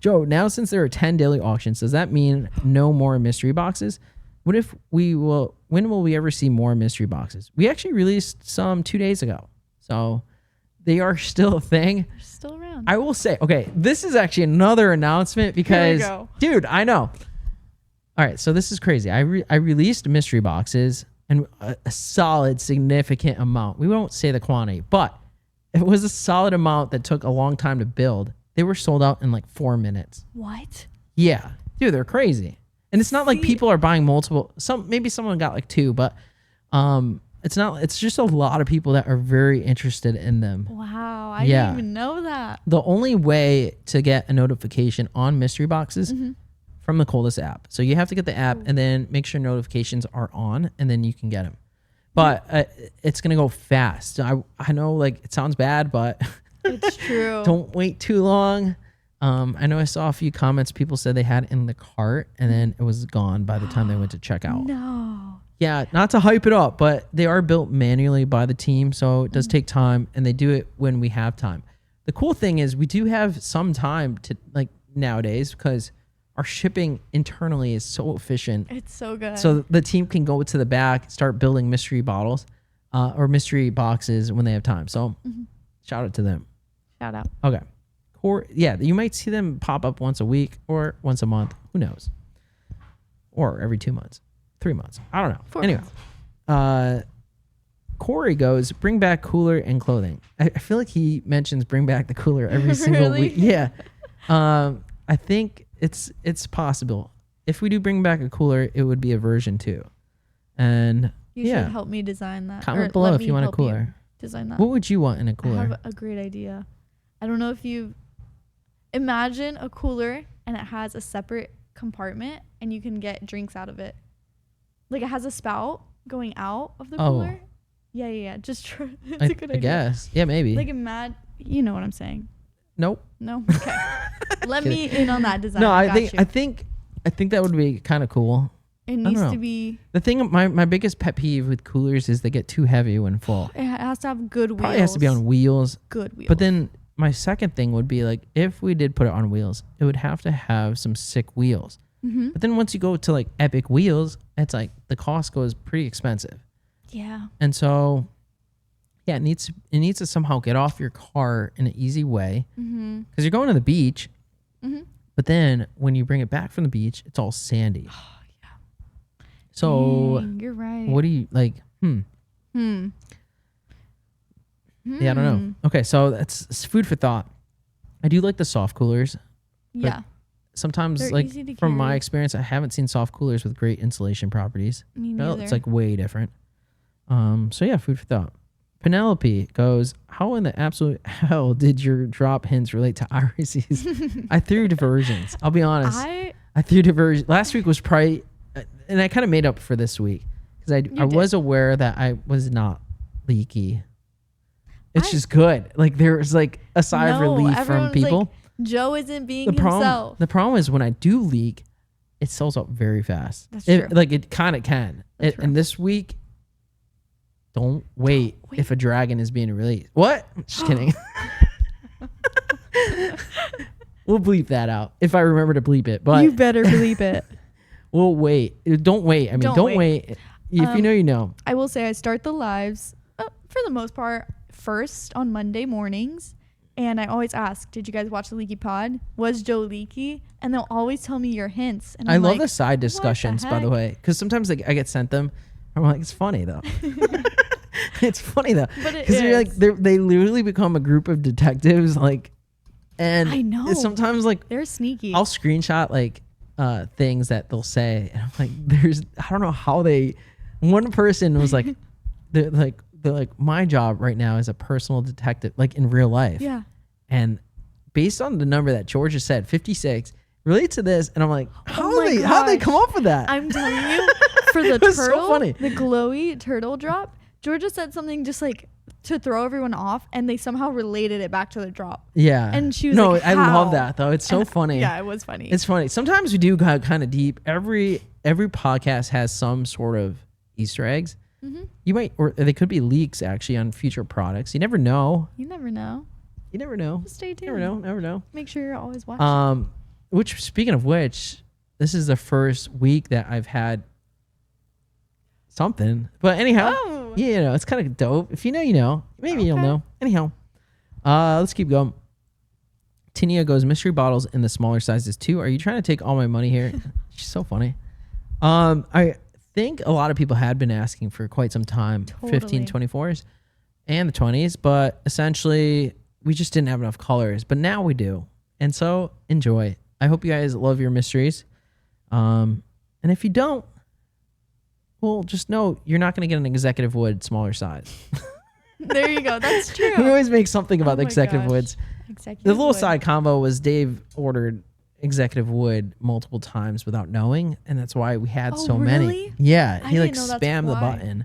Joe, now since there are 10 daily auctions, does that mean no more mystery boxes? What if we will when will we ever see more mystery boxes? We actually released some 2 days ago. So they are still a thing. They're still around. I will say, okay, this is actually another announcement because, dude, I know. All right, so this is crazy. I released mystery boxes and a solid, significant amount. We won't say the quantity, but it was a solid amount that took a long time to build. They were sold out in like 4 minutes. What? Yeah, dude, they're crazy. And it's not like people are buying multiple. Maybe someone got like 2, but it's not. It's just a lot of people that are very interested in them. Wow, I didn't even know that. The only way to get a notification on mystery boxes from the Coldest app. So you have to get the app and then make sure notifications are on, and then you can get them. But it's gonna go fast. I know, like, it sounds bad, but it's true. Don't wait too long. I know I saw a few comments. People said they had it in the cart and then it was gone by the time they went to check out. No. Yeah, not to hype it up, but they are built manually by the team, so it does take time, and they do it when we have time. The cool thing is we do have some time to, like, nowadays, because our shipping internally is so efficient. It's so good. So the team can go to the back, start building mystery bottles or mystery boxes when they have time. So shout out to them. Shout out. Okay. Yeah, you might see them pop up once a week or once a month. Who knows? Or every 2 months, 3 months. I don't know. 4 anyway, months. Corey goes, bring back cooler and clothing. I feel like he mentions bring back the cooler every single week. Yeah. I think it's possible. If we do bring back a cooler, it would be a version 2. And you should help me design that. Comment below if you want a cooler. Design that. What would you want in a cooler? I have a great idea. I don't know if you imagine a cooler and it has a separate compartment and you can get drinks out of it. Like, it has a spout going out of the cooler. Yeah. Just try. It's a good idea. I guess. Yeah, maybe. Like, you know what I'm saying. Nope. No. Okay. Let me in on that design. No, I think that would be kind of cool. It needs to be. The thing, my biggest pet peeve with coolers is they get too heavy when full. It has to have good wheels. Probably has to be on wheels. Good wheels. But then my second thing would be, like, if we did put it on wheels, it would have to have some sick wheels. But then once you go to, like, epic wheels, it's like the cost goes pretty expensive. Yeah. And so, yeah, it needs to somehow get off your car in an easy way, because you're going to the beach. But then when you bring it back from the beach, it's all sandy. Oh, yeah. So you're right. What do you like? Yeah, I don't know. Okay, so it's food for thought. I do like the soft coolers. Yeah. Sometimes, they're like, from my experience, I haven't seen soft coolers with great insulation properties. Me neither. It's like way different. So yeah, food for thought. Penelope goes, how in the absolute hell did your drop hints relate to Iris's? I threw diversions. I'll be honest. I threw diversions. Last week was probably, and I kind of made up for this week because I was aware that I was not leaky. It's just good. Like, there's like a sigh of relief from people. Like, Joe isn't being himself. The problem is when I do leak, it sells out very fast. That's true. Like, it kind of can. And this week, don't wait if a dragon is being released. What? Just kidding. We'll bleep that out if I remember to bleep it. But you better bleep it. We'll wait. Don't wait. I mean, don't wait. If you know, you know. I will say I start the lives for the most part first on Monday mornings. And I always ask, did you guys watch the Leaky pod? Was Joe leaky? And they'll always tell me your hints. And I love the side discussions, by the way, because sometimes, like, I get sent them. I'm like, it's funny though. It's funny though, because you're like, they literally become a group of detectives, like, and I know sometimes, like, they're sneaky. I'll screenshot like things that they'll say, and I'm like, I don't know how one person was like, they're like, my job right now is a personal detective, like, in real life. Yeah. And based on the number that Georgia said, 56, relate to this, and I'm like, how they come up with that? I'm telling you, for the turtle, so funny. The glowy turtle drop, Georgia said something just like to throw everyone off, and they somehow related it back to the drop. Yeah. And she was like, I love that though. It's so funny. Yeah, it was funny. It's funny. Sometimes we do go kind of deep. Every podcast has some sort of Easter eggs. You might, or they could be leaks actually on future products. You never know. You never know. Just stay tuned. Never know. Make sure you're always watching. Speaking of which, this is the first week that I've had something. But anyhow, Oh. yeah, you know, it's kind of dope. If you know, you know. Maybe you'll know. Anyhow, let's keep going. Tinia goes, mystery bottles in the smaller sizes too. Are you trying to take all my money here? She's so funny. I think a lot of people had been asking for quite some time, Totally. 15, 24s and the 20s, but essentially we just didn't have enough colors, but now we do. And so enjoy. I hope you guys love your mysteries. And if you don't, well, just know you're not going to get an executive wood smaller size. There you go. That's true. We always make something about Oh the my executive gosh. woods. Executive The little wood. side combo was Dave ordered executive wood multiple times without knowing, and that's why we had Oh, so many. really? Yeah, I he like didn't know that's spammed the why. button.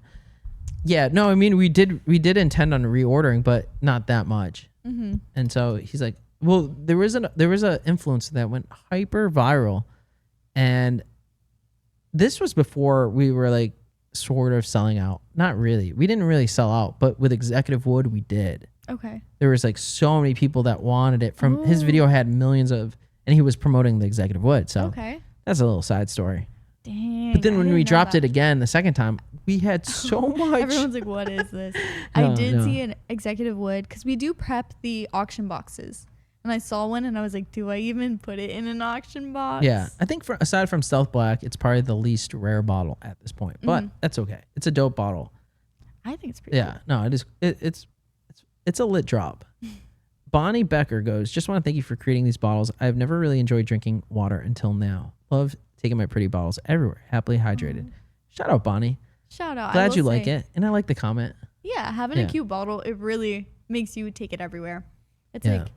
Yeah, no, I mean we did intend on reordering, but not that much. Mm-hmm. And so he's like, well, there was an influencer that went hyper viral, and this was before we were like sort of selling out. Not really. We didn't really sell out, but with executive wood we did. Okay. There was like so many people that wanted it. From his video had millions of, and he was promoting the executive wood. So Okay. that's a little side story. Dang. But then I when didn't we know dropped that. it again the second time, we had so much. Everyone's like, what is this? No, I did no. see an executive wood because we do prep the auction boxes. And I saw one and I was like, do I even put it in an auction box? Yeah, I think aside from Stealth Black, it's probably the least rare bottle at this point. But that's okay. It's a dope bottle. I think it's pretty Yeah, no, it is. It's a lit drop. Bonnie Becker goes, just want to thank you for creating these bottles. I've never really enjoyed drinking water until now. Love taking my pretty bottles everywhere. Happily hydrated. Shout out, Bonnie. Shout out. I Glad will you like say, it. And I like the comment. Yeah, having Yeah. a cute bottle, it really makes you take it everywhere. It's Yeah. like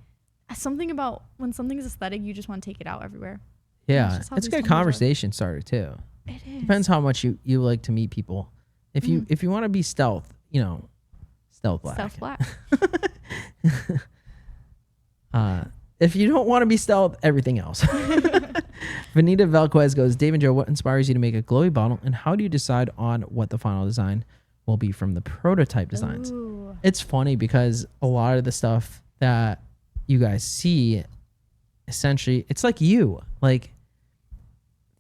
something about when something is aesthetic, you just want to take it out everywhere. Yeah, just how it's a these good tumblers are. conversation starter too. It is. Depends how much you like to meet people. If you want to be stealth, you know, Stealth Black. Stealth Black. If you don't want to be stealth, everything else. Vanita Velquez goes, Dave and Joe, what inspires you to make a glowy bottle, and how do you decide on what the final design will be from the prototype designs? Ooh. It's funny because a lot of the stuff that you guys see, essentially, it's like you. Like,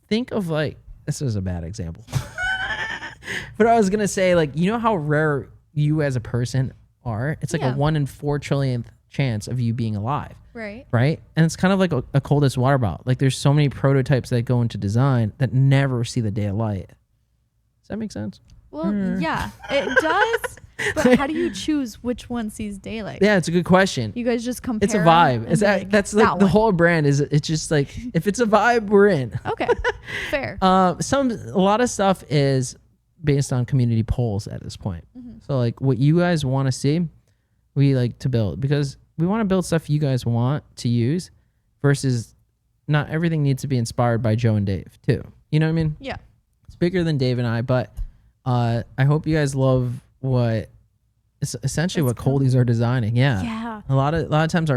think of like, this is a bad example. But I was going to say, like, you know how rare you as a person are? It's like a Yeah. 1 in 4 trillionth chance of you being alive. Right. Right? And it's kind of like a coldest water bottle. Like there's so many prototypes that go into design that never see the day of light. Does that make sense? Well, yeah, it does. But how do you choose which one sees daylight? Yeah, it's a good question. You guys just compare. It's a them vibe. and It's be that's like that the one. whole brand is. It's just like if it's a vibe, we're in. Okay, fair. A lot of stuff is based on community polls at this point. So like what you guys want to see, we like to build because we want to build stuff you guys want to use versus not everything needs to be inspired by Joe and Dave too. You know what I mean? Yeah. It's bigger than Dave and I, but I hope you guys love what it's essentially what Coldies are designing. Yeah. Yeah. A lot of times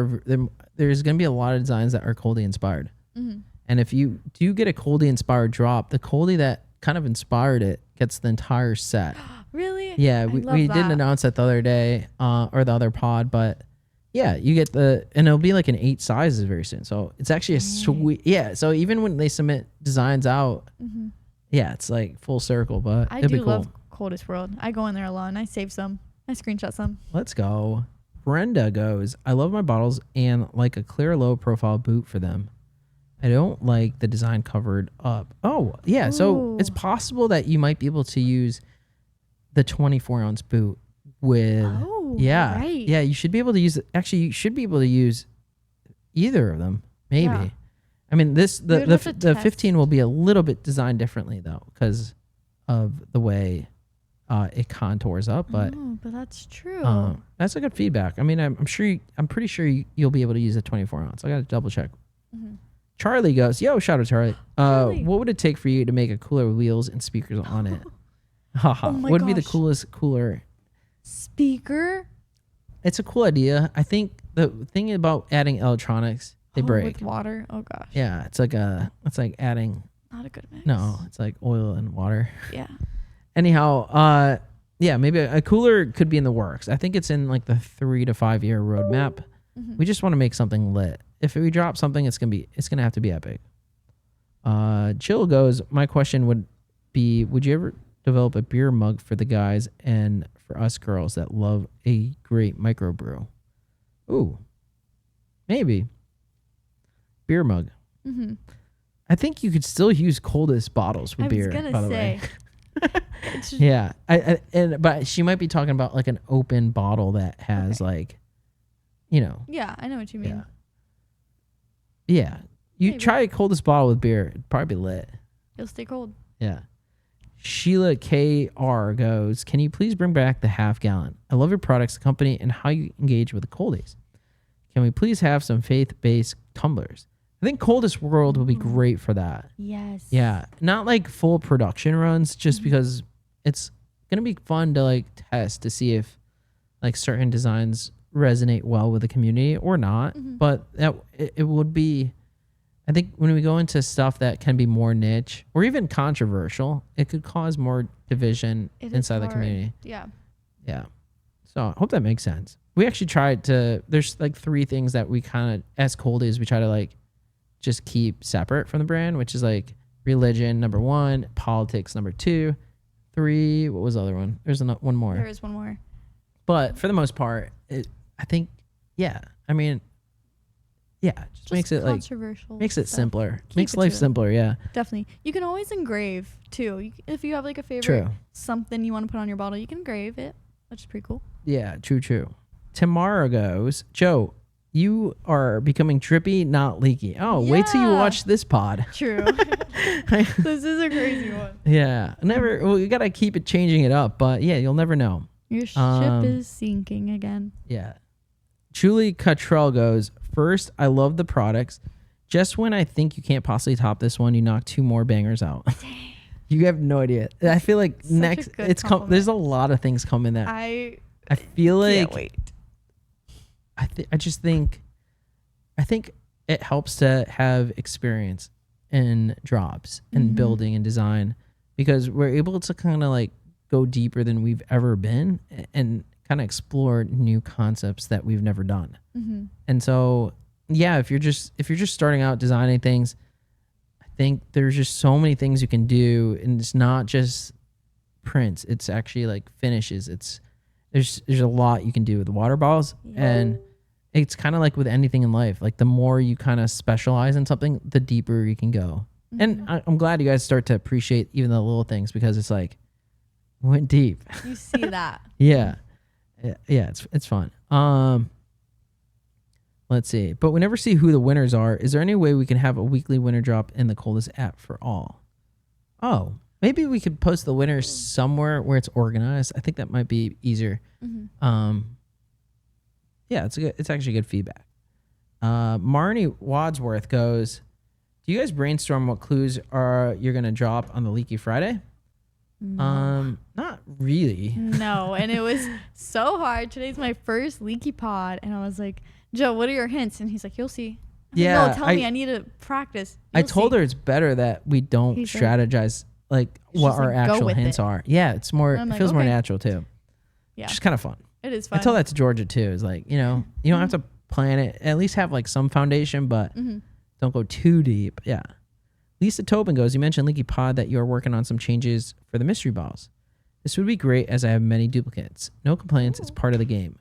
there's going to be a lot of designs that are Coldie inspired. And if you do get a Coldie inspired drop, the Coldie that kind of inspired it gets the entire set. Really? Yeah, I we love didn't that. announce that the other day or the other pod, but yeah, you get and it'll be like in 8 sizes very soon. So it's actually a sweet, yeah. So even when they submit designs out, yeah, it's like full circle, but I it'd be do cool. love Coldest World. I go in there alone. I save some. I screenshot some. Let's go. Brenda goes, I love my bottles and like a clear low profile boot for them. I don't like the design covered up. Oh, yeah. So Ooh. it's possible that you might be able to use the 24-ounce boot with. Oh, yeah. right. Yeah. You should be able to use it. Actually, you should be able to use either of them. Maybe. Yeah. I mean, would have to the test. 15 will be a little bit designed differently though, because of the way it contours up. But Oh, but that's true. that's a good feedback. I mean, I'm pretty sure you'll be able to use a 24 ounce. I got to double check. Charlie goes, yo, shout out Charlie. Charlie. What would it take for you to make a cooler with wheels and speakers on it? Haha. Oh my What would be the gosh. coolest cooler? Speaker. It's a cool idea. I think the thing about adding electronics, they break. With water. Oh gosh. Yeah, it's like adding Not a good mix. no, it's like oil and water. Yeah. Anyhow, yeah, maybe a cooler could be in the works. I think it's in like the 3 to 5 year roadmap. We just want to make something lit. If we drop something, it's gonna have to be epic. Jill goes, my question would be, would you ever develop a beer mug for the guys and for us girls that love a great microbrew. Ooh, maybe. Beer mug. Mm-hmm. I think you could still use Coldest bottles with beer. I was by gonna the say. way. Yeah, but she might be talking about like an open bottle that has like, you know. Yeah, I know what you mean. Yeah. You Maybe. try a Coldest bottle with beer, it'd probably be lit. It'll stay cold. Yeah. Sheila KR goes, can you please bring back the half gallon? I love your products, the company, and how you engage with the Coldies. Can we please have some faith-based tumblers? I think Coldest World will be great for that. Yes. Yeah. Not like full production runs, just because it's going to be fun to like test to see if like certain designs resonate well with the community or not. But it would be, I think when we go into stuff that can be more niche or even controversial, it could cause more division inside the community. Yeah. Yeah. So I hope that makes sense. We actually tried to, there's like 3 things that we kind of, as Coldies, we try to like just keep separate from the brand, which is like religion, number 1, politics, number 2, 3, what was the other one? There's one more. There is one more. But for the most part, I think, yeah, I mean, yeah, just makes it like, makes it simpler. Makes life simpler, yeah. Definitely. You can always engrave too. If you have like a favorite, True. something you want to put on your bottle, you can engrave it, which is pretty cool. Yeah, true. Tamara goes, Joe, you are becoming drippy, not leaky. Oh, wait till you watch this pod. True. This is a crazy one. Yeah, well, you got to keep changing it up, but yeah, you'll never know. Your ship is sinking again. Yeah. Julie Cottrell goes, first, I love the products. Just when I think you can't possibly top this one, you knock 2 more bangers out. Dang. You have no idea. I feel like next, there's a lot of things coming that I feel like. Can't wait. I think it helps to have experience in drops and building and design, because we're able to kind of like go deeper than we've ever been and kind of explore new concepts that we've never done. And so, yeah, if you're just starting out designing things, I think there's just so many things you can do, and it's not just prints. It's actually like finishes. There's a lot you can do with the water bottles, and it's kind of like with anything in life. Like the more you kind of specialize in something, the deeper you can go. And I'm glad you guys start to appreciate even the little things, because it's like went deep. You see that? Yeah, it's fun. Let's see, but we never see who the winners are. Is there any way we can have a weekly winner drop in the Coldest app for all? Oh, maybe we could post the winners somewhere where it's organized. I think that might be easier. Yeah, it's actually good feedback. Marnie Wadsworth goes, do you guys brainstorm what clues you're gonna drop on the Leaky Friday? No. Not really. No, and it was so hard. Today's my first Leaky pod, and I was like, Joe, what are your hints? And he's like, you'll see. Yeah, like, no, tell me. I need to practice. I told her it's better that we don't strategize like what our actual hints are. Yeah, it's more. It feels more natural too. Yeah, it's just kind of fun. It is fun. I told that to Georgia too. It's like, you know, you don't have to plan it. At least have like some foundation, but don't go too deep. Yeah. Lisa Tobin goes, you mentioned Leaky Pod that you're working on some changes for the mystery balls. This would be great as I have many duplicates. No complaints. It's part of the game.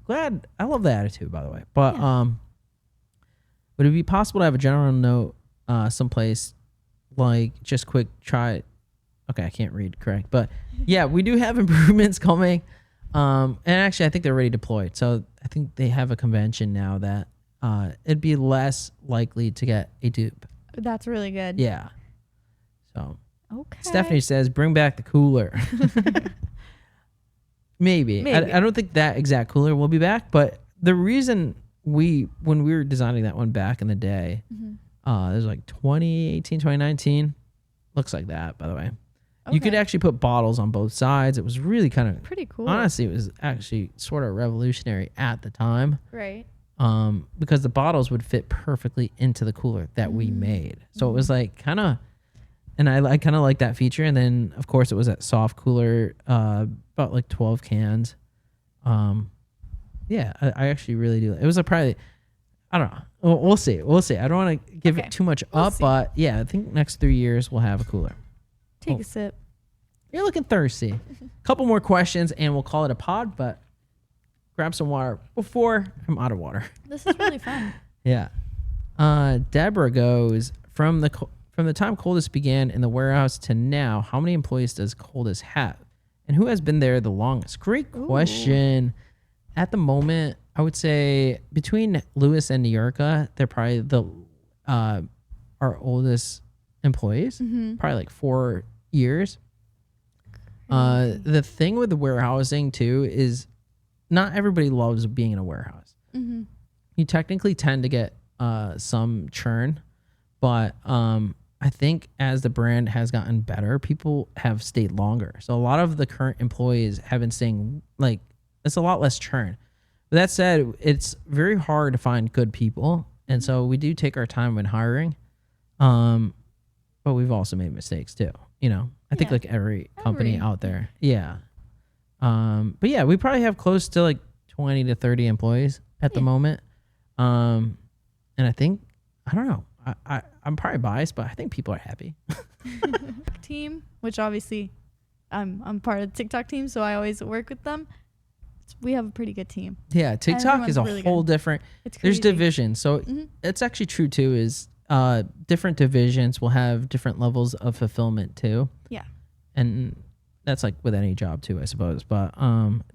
Glad. I love the attitude, by the way. But would it be possible to have a general note someplace, like just quick try it? Okay, I can't read correct. But yeah, we do have improvements coming. And actually, I think they're already deployed. So I think they have a convention now that it'd be less likely to get a dupe. That's really good. Yeah. So okay. Stephanie says, bring back the cooler. Maybe. I don't think that exact cooler will be back, but the reason when we were designing that one back in the day, it was like 2018, 2019. Looks like that, by the way. Okay. You could actually put bottles on both sides. It was really kind of pretty cool. Honestly, it was actually sort of revolutionary at the time. Right. Because the bottles would fit perfectly into the cooler that we made. So it was like kind of, and I kind of like that feature. And then of course it was that soft cooler, about like 12 cans. Yeah, I actually really do. It was probably, I don't know. We'll see. I don't want to give it too much up, but yeah, I think next 3 years we'll have a cooler. Take a sip. You're looking thirsty. Couple more questions and we'll call it a pod, but grab some water before I'm out of water. This is really fun. Yeah. Deborah goes, from the time Coldest began in the warehouse to now, how many employees does Coldest have? And who has been there the longest? Great question. At the moment, I would say between Lewis and New Yorka, they're probably our oldest employees. Probably like 4 years. The thing with the warehousing too is not everybody loves being in a warehouse. You technically tend to get some churn, but I think as the brand has gotten better, people have stayed longer. So a lot of the current employees have been staying, like, it's a lot less churn. But that said, it's very hard to find good people. And so we do take our time when hiring. But we've also made mistakes too. You know, I think like every company out there. Yeah. But yeah, we probably have close to like 20 to 30 employees at the moment. And I think, I don't know, I'm probably biased, but I think people are happy. Team, which obviously I'm part of the TikTok team, so I always work with them. We have a pretty good team. Yeah, TikTok is a really whole different. There's divisions, so it's actually true too. Is different divisions will have different levels of fulfillment too. Yeah, and that's like with any job too, I suppose. But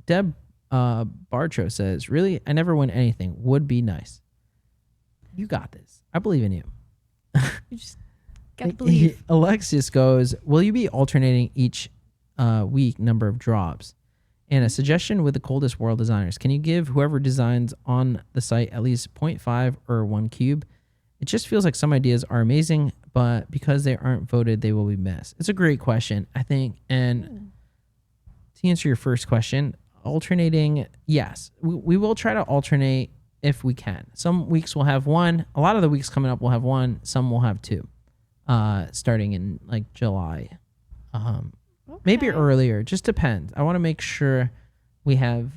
Deb Bartro says, "Really, I never win anything. Would be nice. You got this. I believe in you." You just gotta believe. Alexis goes, "Will you be alternating each week number of drops? And a suggestion with the Coldest World designers. Can you give whoever designs on the site at least 0.5 or 1 cube? It just feels like some ideas are amazing, but because they aren't voted, they will be missed." It's a great question, I think. And to answer your first question, alternating, yes. We will try to alternate if we can. Some weeks we'll have 1. A lot of the weeks coming up we'll have 1. Some will have 2, starting in like July. Maybe earlier. Just depends. I want to make sure we have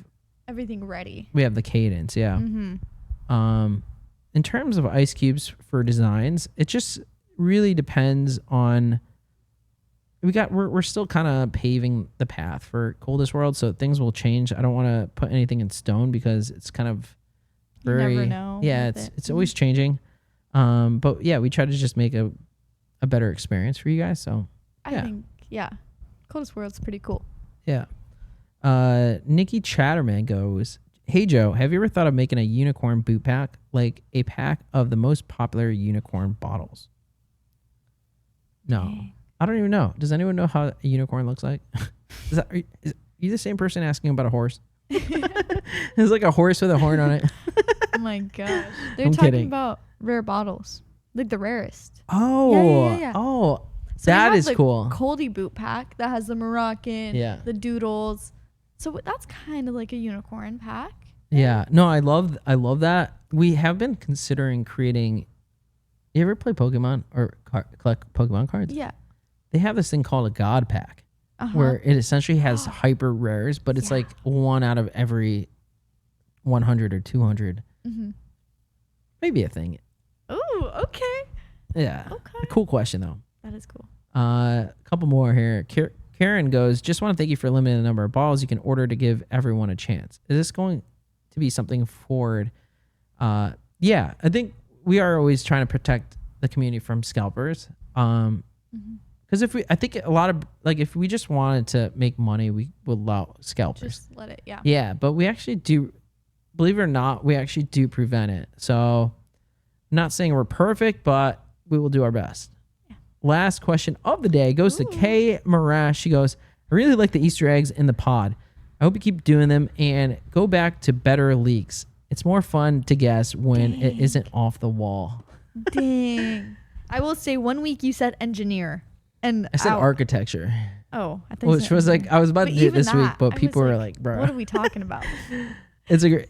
everything ready. We have the cadence, yeah. In terms of ice cubes for designs, it just really depends on. We're still kind of paving the path for Coldest World, so things will change. I don't want to put anything in stone because it's kind of very. You never know. Yeah, it's always changing. But yeah, we try to just make a better experience for you guys. So I think Coldest World's pretty cool. Yeah. Nikki Chatterman goes, "Hey Joe, have you ever thought of making a unicorn boot pack? Like a pack of the most popular unicorn bottles?" No. Dang. I don't even know. Does anyone know how a unicorn looks like? Are you the same person asking about a horse? It's like a horse with a horn on it. Oh my gosh. They're talking about rare bottles. Like the rarest. Oh. Yeah. Oh. So that is cool. Coldie boot pack that has the Moroccan, the doodles. So that's kind of like a unicorn pack. Yeah. No, I love that. We have been considering creating. You ever play Pokemon or collect Pokemon cards? Yeah. They have this thing called a God pack, where it essentially has hyper rares, but it's like 1 out of every 100 or 200. Maybe a thing. Oh, okay. Yeah. Okay. A cool question though. That is cool. A couple more here. Karen goes, "Just want to thank you for limiting the number of balls you can order to give everyone a chance. Is this going to be something forward?" Yeah, I think we are always trying to protect the community from scalpers. Because I think a lot of, like, if we just wanted to make money, we would allow scalpers. Just let it, yeah. Yeah, but we actually do, believe it or not, we actually do prevent it. So I'm not saying we're perfect, but we will do our best. Last question of the day goes to Kay Marash. She goes, "I really like the Easter eggs in the pod. I hope you keep doing them and go back to better leaks. It's more fun to guess when it isn't off the wall." Dang. I will say 1 week you said engineer. And I said architecture. Oh, I thought which was like, I was about to do it this week, but people were like, "Bro, what are we talking about?" It's a great,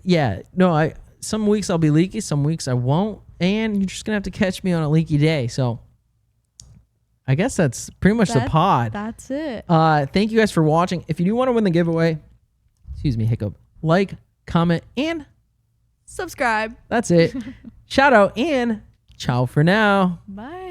no, some weeks I'll be leaky, some weeks I won't. And you're just going to have to catch me on a leaky day. So I guess that's pretty much the pod. That's it. Thank you guys for watching. If you do want to win the giveaway, hiccup, like, comment, and subscribe. That's it. Shout out and ciao for now. Bye.